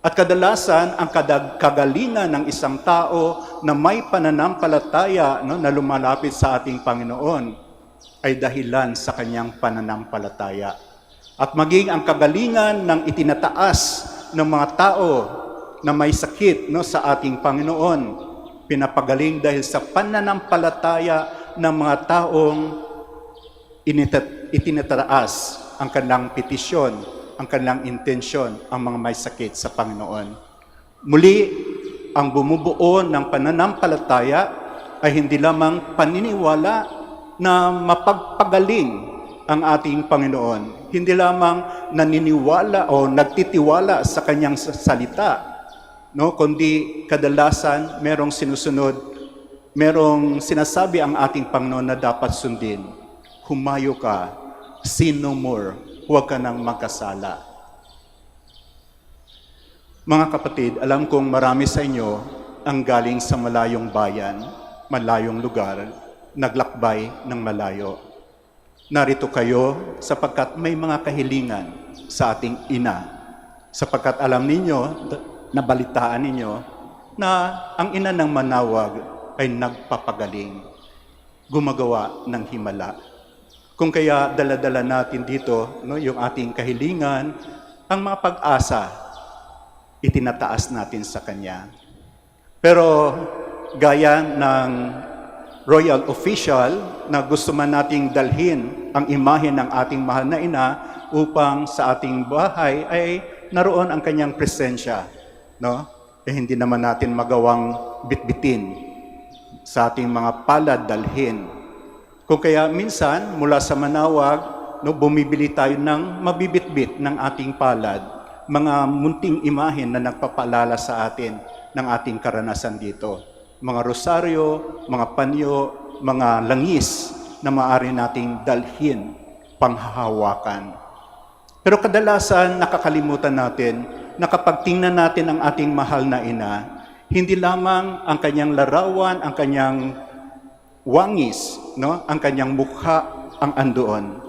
At kadalasan, ang kagalingan ng isang tao na may pananampalataya na lumalapit sa ating Panginoon ay dahilan sa kanyang pananampalataya. At maging ang kagalingan ng itinataas ng mga tao na may sakit sa ating Panginoon, pinapagaling dahil sa pananampalataya ng mga taong itinataas ang kanilang petisyon, ang kanilang intensyon, ang mga may sakit sa Panginoon. Muli, ang bumubuo ng pananampalataya ay hindi lamang paniniwala na mapagpagaling ang ating Panginoon. Hindi lamang naniniwala o nagtitiwala sa kanyang salita, kundi kadalasan merong sinasabi ang ating Panginoon na dapat sundin. Humayo ka, sin no more, huwag ka nang magkasala. Mga kapatid, alam kong marami sa inyo ang galing sa malayong bayan, malayong lugar, naglakbay ng malayo. Narito kayo sapagkat may mga kahilingan sa ating ina. Sapagkat alam ninyo, nabalitaan ninyo, na ang ina ng Manaoag ay nagpapagaling, gumagawa ng himala. Kung kaya dala-dala natin dito yung ating kahilingan, ang mga pag-asa, itinataas natin sa Kanya. Pero gaya ng royal official na gusto man nating dalhin ang imahe ng ating mahal na ina upang sa ating bahay ay naroon ang kanyang presensya. No? Hindi naman natin magawang bitbitin sa ating mga palad dalhin. Kung kaya minsan mula sa Manaoag, bumibili tayo ng mabibitbit ng ating palad, mga munting imahen na nagpapaalala sa atin ng ating karanasan dito. Mga rosaryo, mga panyo, mga langis na maaari nating dalhin, panghahawakan. Pero kadalasan nakakalimutan natin na kapag tingnan natin ang ating mahal na ina, hindi lamang ang kanyang larawan, ang kanyang wangis, ang kanyang mukha ang andoon.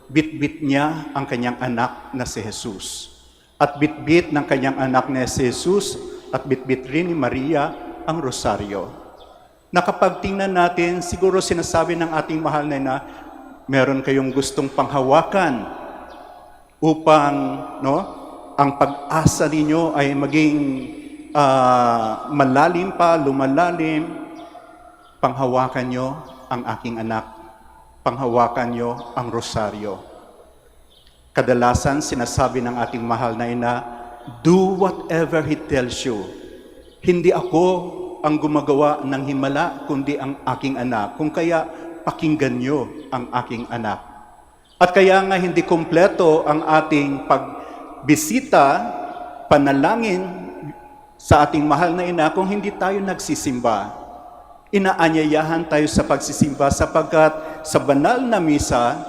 Bitbit niya ang kanyang anak na si Jesus. At bitbit ng kanyang anak na si Jesus at bitbit rin ni Maria ang rosaryo. Na kapag tingnan natin, siguro sinasabi ng ating mahal na ina, meron kayong gustong panghawakan upang ang pag-asa ninyo ay maging malalim pa, lumalalim. Panghawakan nyo ang aking anak. Panghawakan nyo ang rosaryo. Kadalasan sinasabi ng ating mahal na ina, do whatever He tells you. Hindi ako ang gumagawa ng himala, kundi ang aking anak. Kung kaya, pakinggan nyo ang aking anak. At kaya nga hindi kompleto ang ating pagbisita, panalangin sa ating mahal na ina kung hindi tayo nagsisimba. Inaanyayahan tayo sa pagsisimba sapagkat sa banal na misa,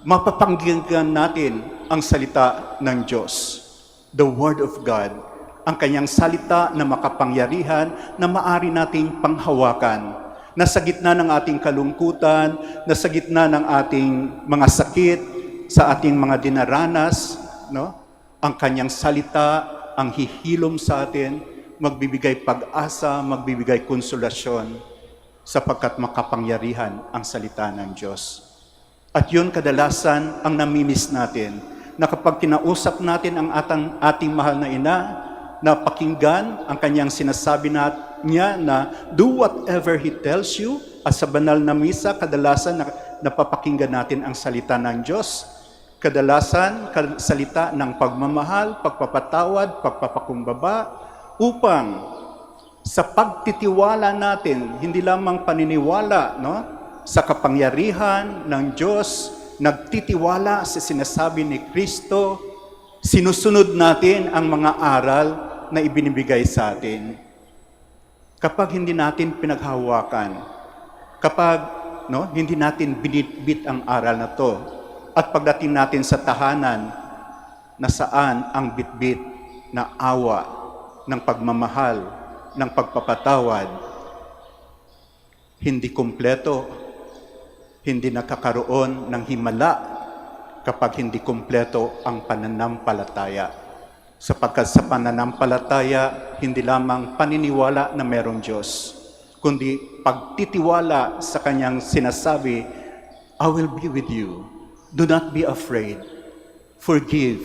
mapapanggigan natin ang salita ng Diyos. The Word of God. Ang kanyang salita na makapangyarihan na maari nating panghawakan. Nasa gitna ng ating kalungkutan, nasa gitna ng ating mga sakit, sa ating mga dinaranas, ang kanyang salita, ang hihilom sa atin, magbibigay pag-asa, magbibigay konsolasyon, sapagkat makapangyarihan ang salita ng Diyos. At yun kadalasan ang namimiss natin, na kapag kinausap natin ang ating mahal na ina, na pakinggan ang kanyang sinasabi niya na do whatever He tells you, at sa banal na misa, kadalasan napapakinggan natin ang salita ng Diyos. Kadalasan, salita ng pagmamahal, pagpapatawad, pagpapakumbaba, upang sa pagtitiwala natin, hindi lamang paniniwala sa kapangyarihan ng Diyos, nagtitiwala sa sinasabi ni Kristo, sinusunod natin ang mga aral na ibinibigay sa atin. Kapag hindi natin pinaghawakan, kapag hindi natin binitbit ang aral na to, at pagdating natin sa tahanan, na saan ang bitbit na awa, ng pagmamahal, ng pagpapatawad, hindi kumpleto, hindi nakakaroon ng himala kapag hindi kumpleto ang pananampalataya. Sapagkat sa pananampalataya, hindi lamang paniniwala na merong Diyos, kundi pagtitiwala sa Kanyang sinasabi, I will be with you. Do not be afraid. Forgive.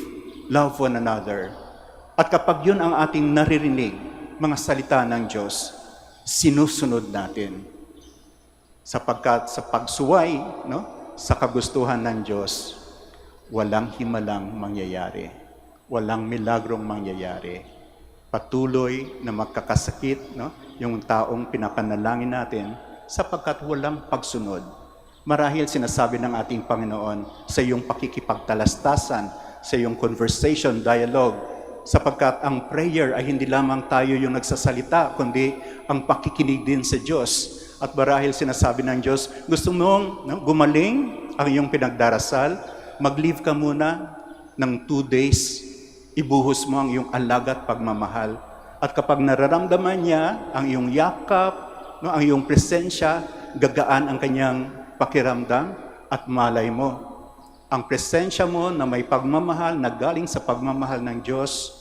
Love one another. At kapag yun ang ating naririnig, mga salita ng Diyos, sinusunod natin. Sapagkat sa pagsuway, sa kagustuhan ng Diyos, walang himalang mangyayari. Walang milagrong mangyayari. Patuloy na magkakasakit, yung taong pinapanalangin natin, sapagkat walang pagsunod. Marahil sinasabi ng ating Panginoon sa iyong pakikipagtalastasan, sa iyong conversation, dialogue, sapagkat ang prayer ay hindi lamang tayo yung nagsasalita, kundi ang pakikinig din sa Diyos. At marahil sinasabi ng Diyos, gusto mong gumaling ang iyong pinagdarasal, mag-leave ka muna ng 2 days, ibuhos mo ang iyong alaga at pagmamahal. At kapag nararamdaman niya ang iyong yakap, ang iyong presensya, gagaan ang kanyang pakiramdam, At malay mo, ang presensya mo na may pagmamahal na galing sa pagmamahal ng Diyos,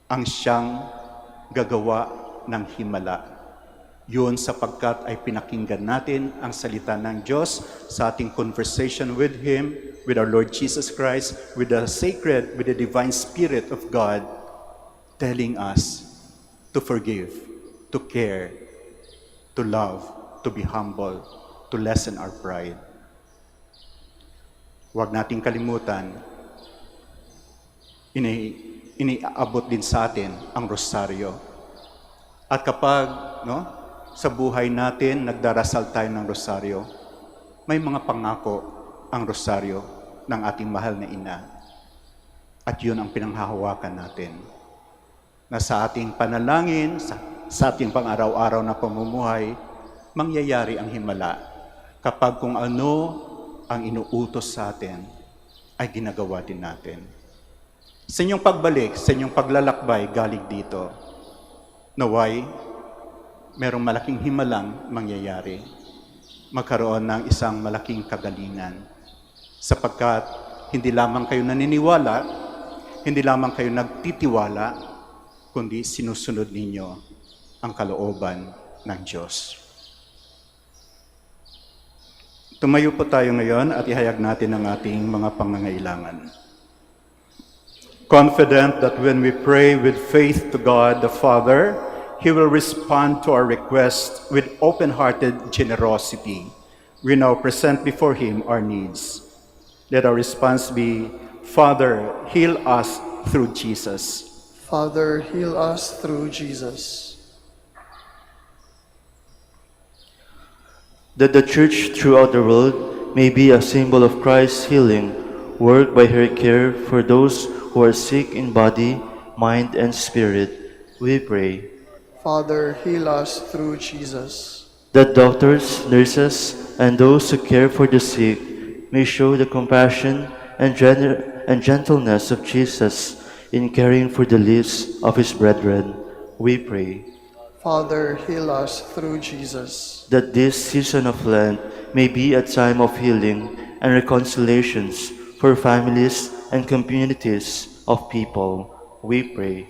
ang siyang gagawa ng himala. Yun sapagkat ay pinakinggan natin ang salita ng Diyos sa ating conversation with Him, with our Lord Jesus Christ, with the sacred, with the divine Spirit of God, telling us to forgive, to care, to love, to be humble, to lessen our pride. Huwag nating kalimutan, iniabot din sa atin ang rosaryo. At kapag sa buhay natin nagdarasal tayo ng rosaryo, may mga pangako ang rosaryo ng ating mahal na ina. At yun ang pinanghahawakan natin. Na sa ating panalangin, sa ating pang-araw-araw na pamumuhay, mangyayari ang himala kapag kung ano ang inuutos sa atin ay ginagawa din natin. Sa inyong pagbalik, sa inyong paglalakbay galing dito, naway, merong malaking himalang mangyayari. Magkaroon ng isang malaking kagalingan. Sapagkat hindi lamang kayo naniniwala, hindi lamang kayo nagtitiwala, kundi sinusunod ninyo ang kalooban ng Diyos. Tumayo po tayo ngayon at ihayag natin ang ating mga pangangailangan. Confident that when we pray with faith to God the Father, He will respond to our request with open-hearted generosity. We now present before Him our needs. Let our response be, Father, heal us through Jesus. Father, heal us through Jesus. That the Church throughout the world may be a symbol of Christ's healing work by her care for those who are sick in body, mind, and spirit, we pray. Father, heal us through Jesus. That doctors, nurses, and those who care for the sick may show the compassion and gentleness of Jesus in caring for the lives of His brethren, we pray. Father, heal us through Jesus. That this season of Lent may be a time of healing and reconciliations for families and communities of people, we pray.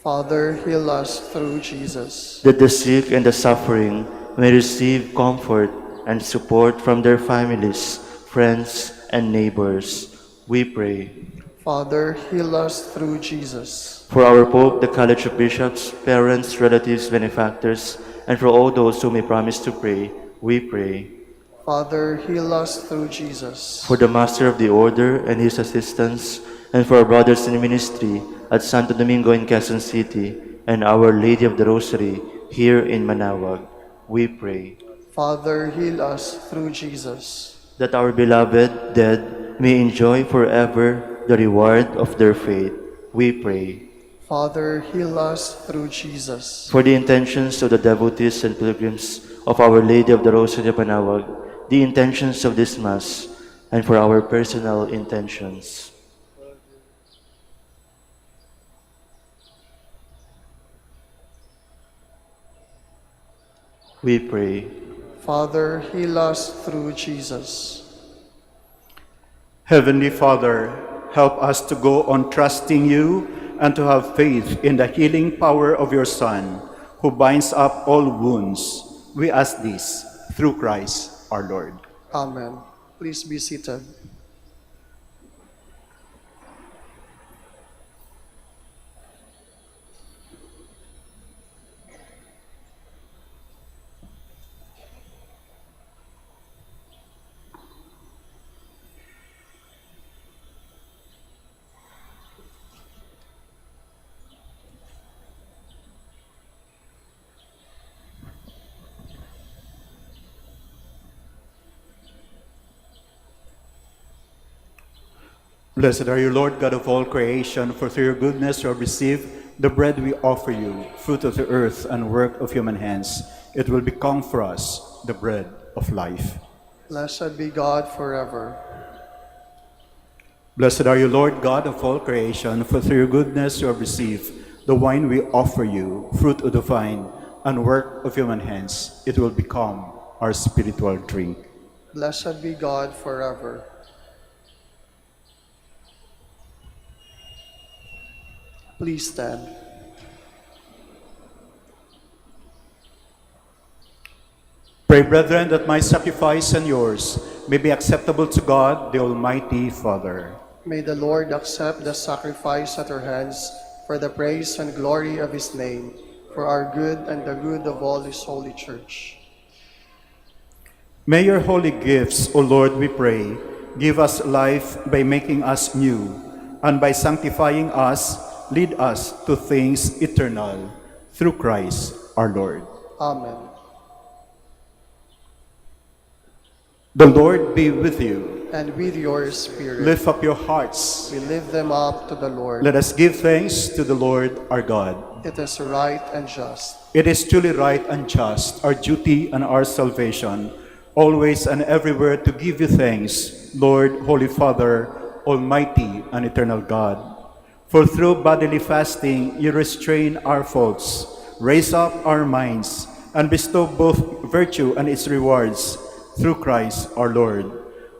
Father, heal us through Jesus. That the sick and the suffering may receive comfort and support from their families, friends, and neighbors, we pray. Father, heal us through Jesus. For our Pope, the College of Bishops, parents, relatives, benefactors, and for all those who may promise to pray, we pray. Father, heal us through Jesus. For the Master of the Order and his assistants, and for our brothers in ministry at Santo Domingo in Quezon City, and Our Lady of the Rosary here in Manaoag, we pray. Father, heal us through Jesus. That our beloved dead may enjoy forever the reward of their faith, we pray. Father, heal us through Jesus. For the intentions of the devotees and pilgrims of Our Lady of the Rosary of Manaoag, the intentions of this Mass, and for our personal intentions. We pray. Father, heal us through Jesus. Heavenly Father, help us to go on trusting you and to have faith in the healing power of your Son, who binds up all wounds. We ask this through Christ our Lord. Amen. Please be seated. Blessed are you, Lord God of all creation, for through your goodness you have received the bread we offer you, fruit of the earth and work of human hands. It will become for us the bread of life. Blessed be God forever. Blessed are you, Lord God of all creation, for through your goodness you have received the wine we offer you, fruit of the vine and work of human hands. It will become our spiritual drink. Blessed be God forever. Please stand. Pray, brethren, that my sacrifice and yours may be acceptable to God, the Almighty Father. May the Lord accept the sacrifice at our hands for the praise and glory of his name, for our good and the good of all his holy church. May your holy gifts, O Lord, we pray, give us life by making us new, and by sanctifying us, lead us to things eternal. Through Christ our Lord. Amen. The Lord be with you. And with your spirit, Lift up your hearts. we lift them up to the Lord. Let us give thanks to the Lord our God. It is right and just. It is truly right and just, our duty and our salvation, always and everywhere to give you thanks, Lord, Holy Father, Almighty and eternal God. For through bodily fasting you restrain our faults, raise up our minds, and bestow both virtue and its rewards through Christ our Lord.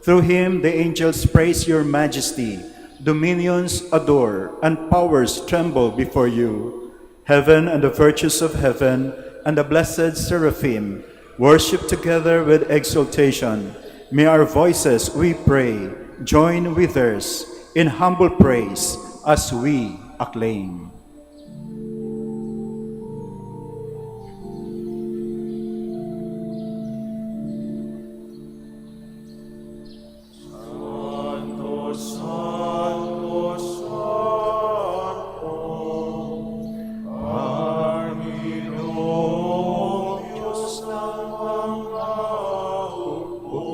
Through him the angels praise your majesty, dominions adore, and powers tremble before you. Heaven and the virtues of heaven and the blessed seraphim worship together with exultation. May our voices, we pray, join with theirs in humble praise as we acclaim. Santo, Santo, Santo, Panginoong Diyos ng mga hukbo,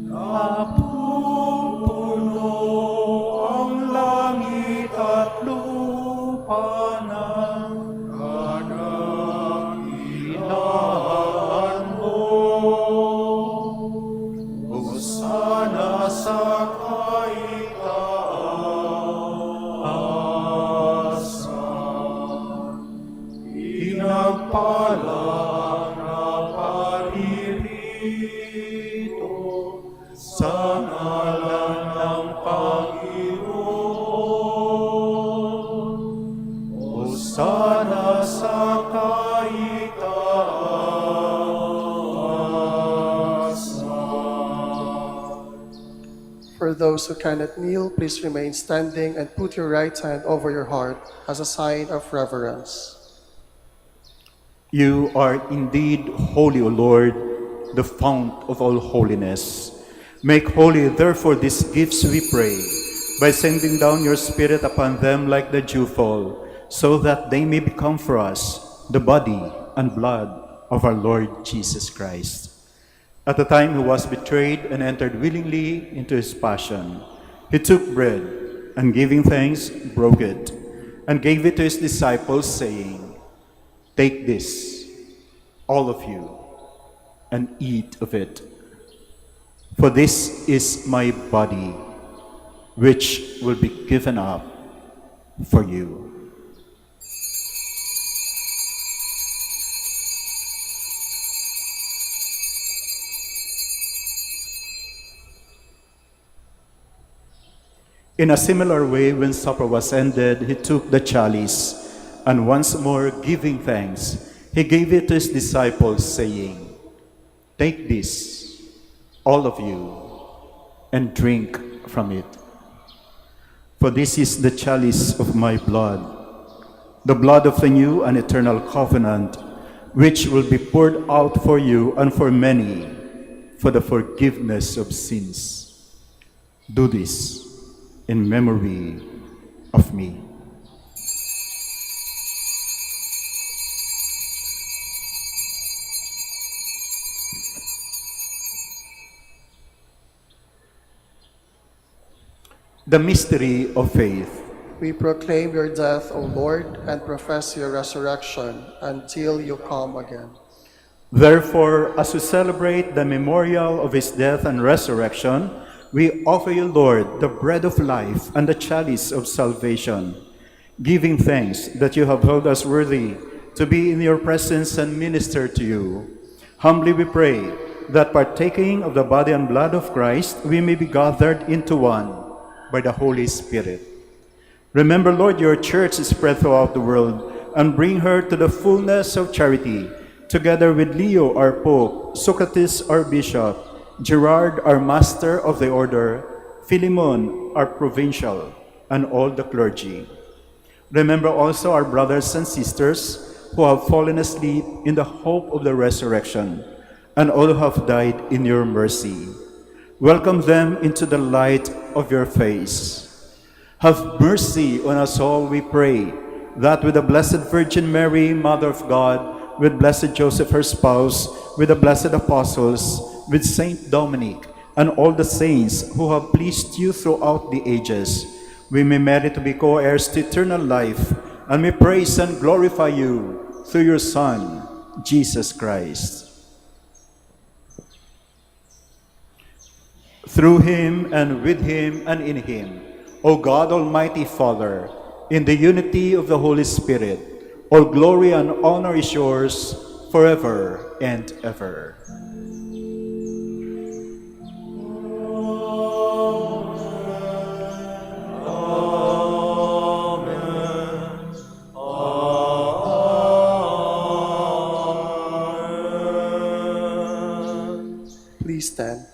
napupuno ang langit at lupa ng kadakilaan mo. Hosana sa kaitaasan, pinagpalang na paririto sa ngalan ng Panginoon. Hosana sa kaitaasan. For those who cannot kneel, please remain standing and put your right hand over your heart as a sign of reverence. You are indeed holy, O Lord, the fount of all holiness. Make holy, therefore, these gifts, we pray, by sending down your Spirit upon them like the dewfall, so that they may become for us the body and blood of our Lord Jesus Christ. At the time he was betrayed and entered willingly into his passion, he took bread and giving thanks, broke it, and gave it to his disciples, saying, "Take this, all of you, and eat of it. For this is my body, which will be given up for you." In a similar way, when supper was ended, he took the chalice, and once more giving thanks, he gave it to his disciples, saying, "Take this, all of you, and drink from it. For this is the chalice of my blood, the blood of the new and eternal covenant, which will be poured out for you and for many for the forgiveness of sins. Do this in memory of me." The mystery of faith. We proclaim your death, O Lord, and profess your resurrection until you come again. Therefore, as we celebrate the memorial of his death and resurrection, we offer you, Lord, the bread of life and the chalice of salvation, giving thanks that you have held us worthy to be in your presence and minister to you. Humbly we pray that partaking of the body and blood of Christ, we may be gathered into one by the Holy Spirit. Remember, Lord, your church is spread throughout the world, and bring her to the fullness of charity, together with Leo, our Pope, Socrates, our Bishop, Gerard, our Master of the Order, Philemon, our Provincial, and all the clergy. Remember also our brothers and sisters who have fallen asleep in the hope of the resurrection, and all who have died in your mercy. Welcome them into the light of your face. Have mercy on us all, we pray, that with the Blessed Virgin Mary, Mother of God, with Blessed Joseph, her spouse, with the blessed apostles, with Saint Dominic, and all the saints who have pleased you throughout the ages, we may merit to be co-heirs to eternal life, and may praise and glorify you through your Son, Jesus Christ. Through him, and with him, and in him, O God, Almighty Father, in the unity of the Holy Spirit, all glory and honor is yours forever and ever. Please stand.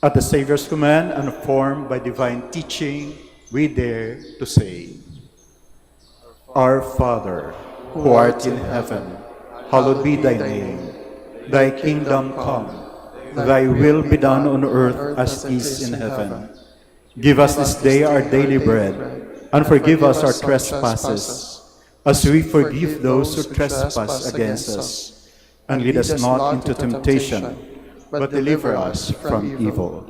At the Savior's command and formed by divine teaching, we dare to say, Our Father, who art in heaven, hallowed be thy name. Thy kingdom come, thy will be done on earth as it is in heaven. Give us this day our daily bread, and forgive us our trespasses, as we forgive those who trespass against us. And lead us not into temptation, but deliver us from evil.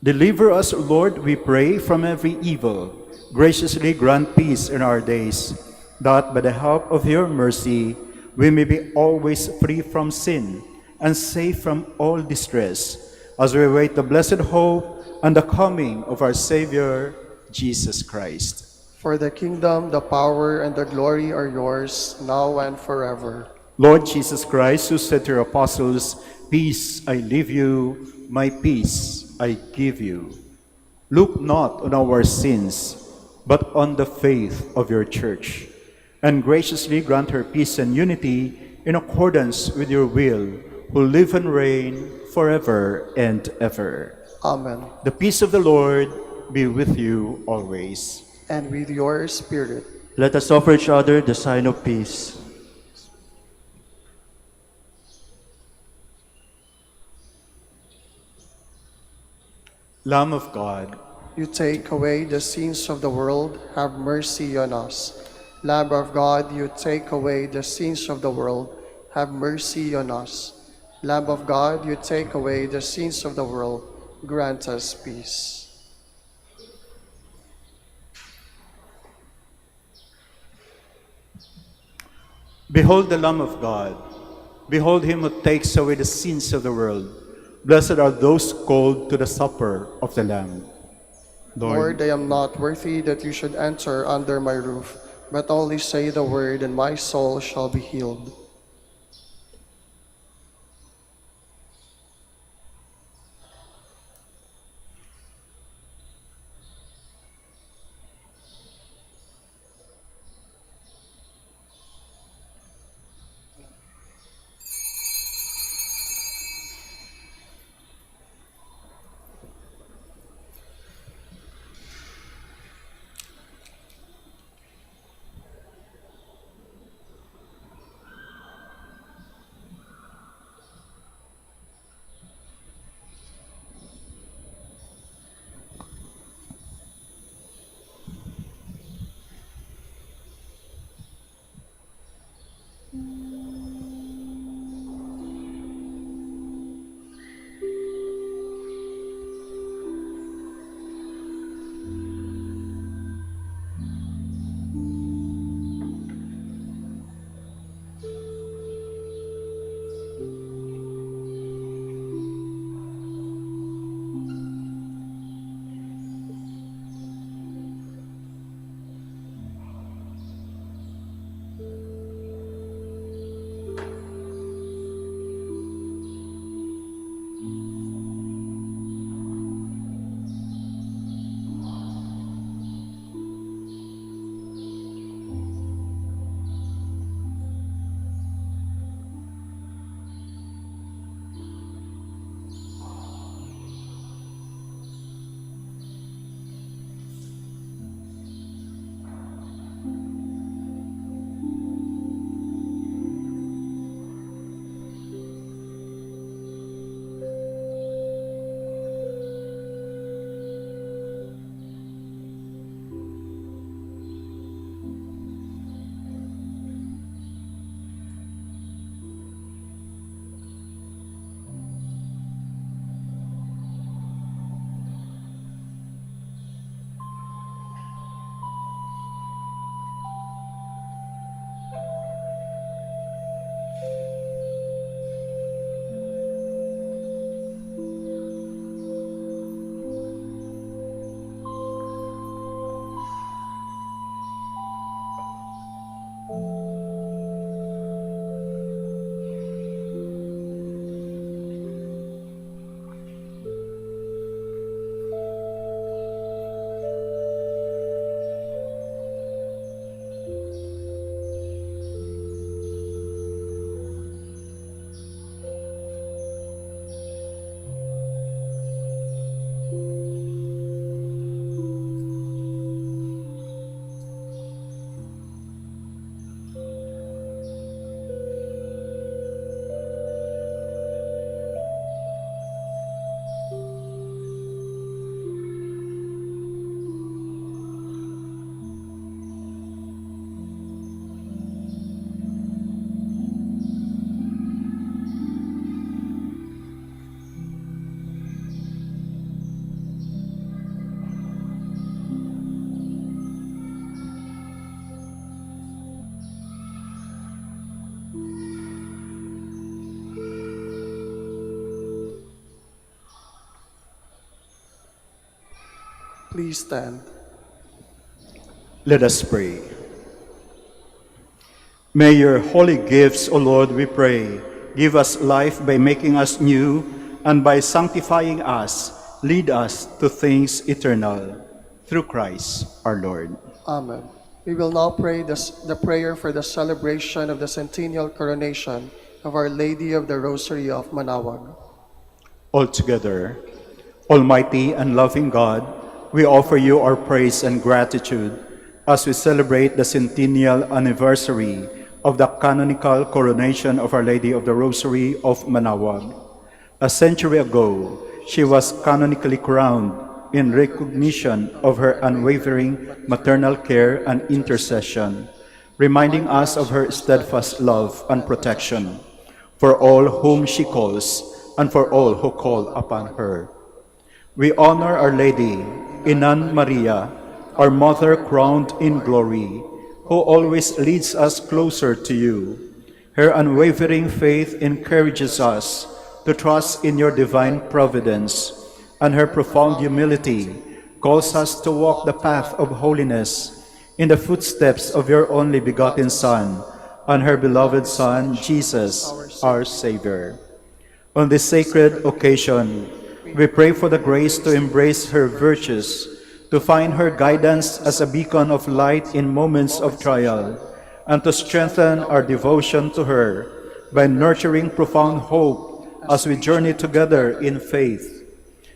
Deliver us, Lord, we pray, from every evil. Graciously grant peace in our days, that by the help of your mercy we may be always free from sin and safe from all distress, as we await the blessed hope and the coming of our Savior, Jesus Christ. For the kingdom, the power, and the glory are yours, now and forever. Lord Jesus Christ, who said to your apostles, Peace I leave you, my peace I give you. Look not on our sins, but on the faith of your church, and graciously grant her peace and unity in accordance with your will, who live and reign forever and ever. Amen. The peace of the Lord be with you always. And with your spirit. Let us offer each other the sign of peace. Lamb of God, You take away the sins of the world, have mercy on us. Lamb of God, you take away the sins of the world, have mercy on us. Lamb of God, you take away the sins of the world, grant us peace. behold the Lamb of God. Behold him who takes away the sins of the world. Blessed are those called to the supper of the Lamb. Lord, I am not worthy that you should enter under my roof, but only say the word, and my soul shall be healed. Please stand. Let us pray. May your holy gifts, O Lord, we pray, give us life by making us new, and by sanctifying us, lead us to things eternal. Through Christ our Lord. Amen. We will now pray the prayer for the celebration of the centennial coronation of Our Lady of the Rosary of Manaoag. Altogether, Almighty and loving God, we offer you our praise and gratitude as we celebrate the centennial anniversary of the canonical coronation of Our Lady of the Rosary of Manaoag. A century ago, she was canonically crowned in recognition of her unwavering maternal care and intercession, reminding us of her steadfast love and protection for all whom she calls and for all who call upon her. We honor Our Lady, Inan Maria, our Mother crowned in glory, who always leads us closer to you. Her unwavering faith encourages us to trust in your divine providence, and her profound humility calls us to walk the path of holiness in the footsteps of your only begotten Son and her beloved Son, Jesus, our Savior. On this sacred occasion, we pray for the grace to embrace her virtues, to find her guidance as a beacon of light in moments of trial, and to strengthen our devotion to her by nurturing profound hope as we journey together in faith.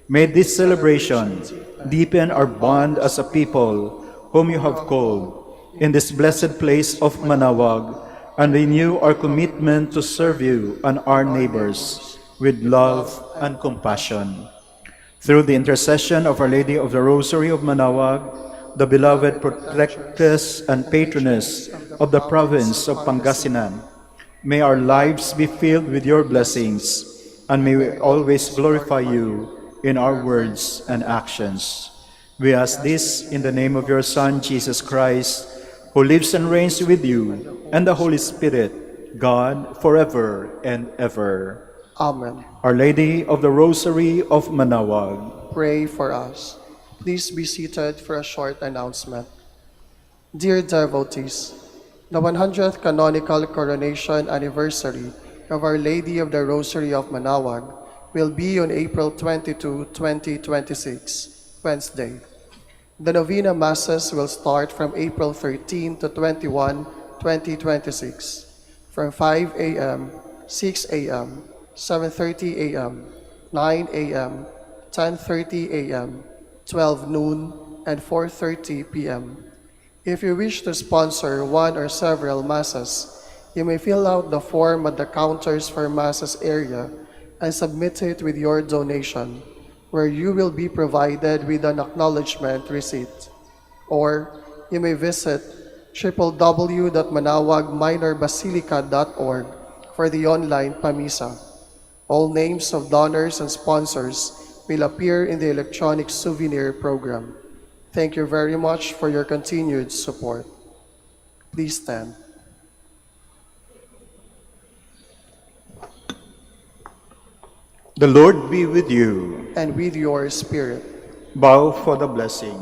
May this celebration deepen our bond as a people whom you have called in this blessed place of Manaoag, and renew our commitment to serve you and our neighbors with love and compassion. Through the intercession of Our Lady of the Rosary of Manaoag, the beloved protectress and patroness of the province of Pangasinan, may our lives be filled with your blessings, and may we always glorify you in our words and actions. We ask this in the name of your Son, Jesus Christ, who lives and reigns with you and the Holy Spirit, God, forever and ever. Amen. Our Lady of the Rosary of Manaoag, Pray for us. Please be seated for a short announcement. Dear devotees, the 100th canonical coronation anniversary of Our Lady of the Rosary of Manaoag will be on April 22, 2026, Wednesday. The Novena Masses will start from April 13 to 21, 2026, from 5 a.m., 6 a.m., 7:30 a.m., 9 a.m., 10:30 a.m., 12 noon, and 4:30 p.m. If you wish to sponsor one or several masses, you may fill out the form at the counters for masses area and submit it with your donation, where you will be provided with an acknowledgement receipt. Or you may visit www.manaoagminorbasilica.org for the online Pamisa. All names of donors and sponsors will appear in the electronic souvenir program. Thank you very much for your continued support. Please stand. the Lord be with you. And with your spirit. Bow for the blessing.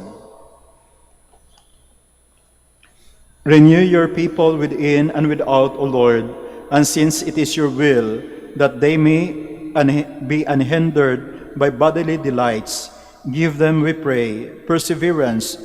Renew your people within and without, O Lord, and since it is your will that they may be unhindered by bodily delights, give them, we pray, perseverance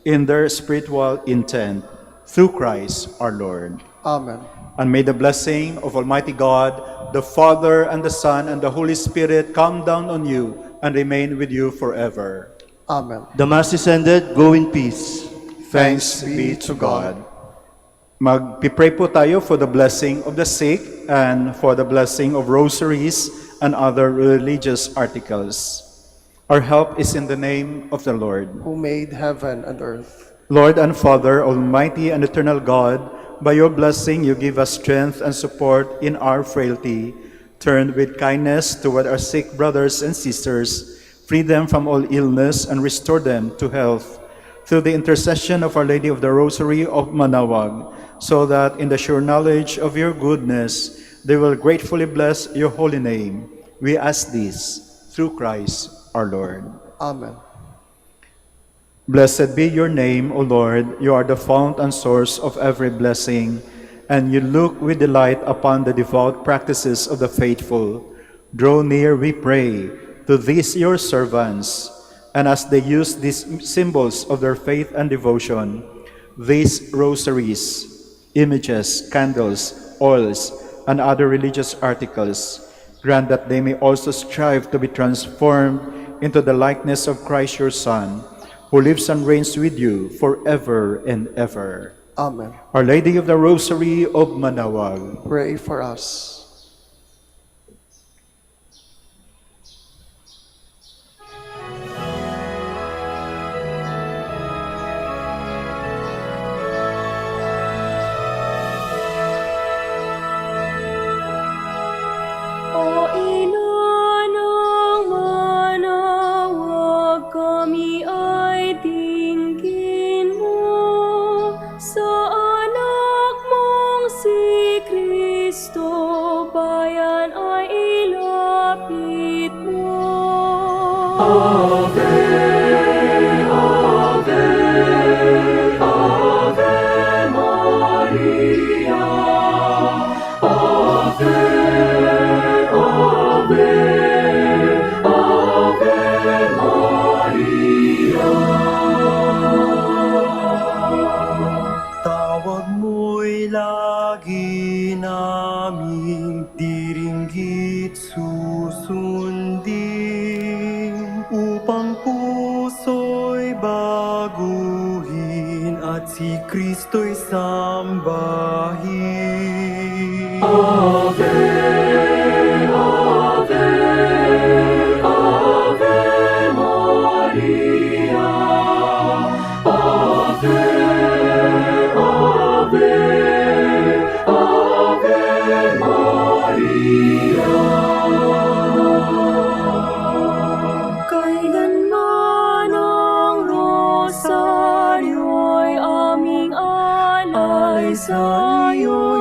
in their spiritual intent, through Christ our Lord. Amen. And may the blessing of Almighty God, the Father, and the Son, and the Holy Spirit come down on you and remain with you forever. Amen. The Mass is ended. Go in peace. Thanks be to God. Magpipray po tayo for the blessing of the sick and for the blessing of rosaries and other religious articles. Our help is in the name of the Lord. Who made heaven and earth. Lord and Father, Almighty and eternal God, by your blessing you give us strength and support in our frailty. Turn with kindness toward our sick brothers and sisters, free them from all illness, and restore them to health. Through the intercession of Our Lady of the Rosary of Manaoag, so that in the sure knowledge of your goodness, they will gratefully bless your holy name. We ask this through Christ our Lord. Amen. Blessed be your name, O Lord. You are the fount and source of every blessing, and you look with delight upon the devout practices of the faithful. Draw near, we pray, to these your servants, and as they use these symbols of their faith and devotion, these rosaries, images, candles, oils, and other religious articles, grant that they may also strive to be transformed into the likeness of Christ your Son, who lives and reigns with you forever and ever. Amen. Our Lady of the Rosary of Manaoag, Pray for us. O Inanang Manaoag, kami ay dinggin mo sa anak mong si Kristo, bayan ay ilapit mo. Ave, Ave, Ave Maria. Ave, Ave, Ave Maria. Tawag mo'y lagi naming diringgit susundin, upang puso'y baguhin at si Kristo'y sambahin. Ave, Ave, Ave Maria. Ave, Ave, Ave Maria. Kailanman ang rosaryo'y aming alay sa iyo.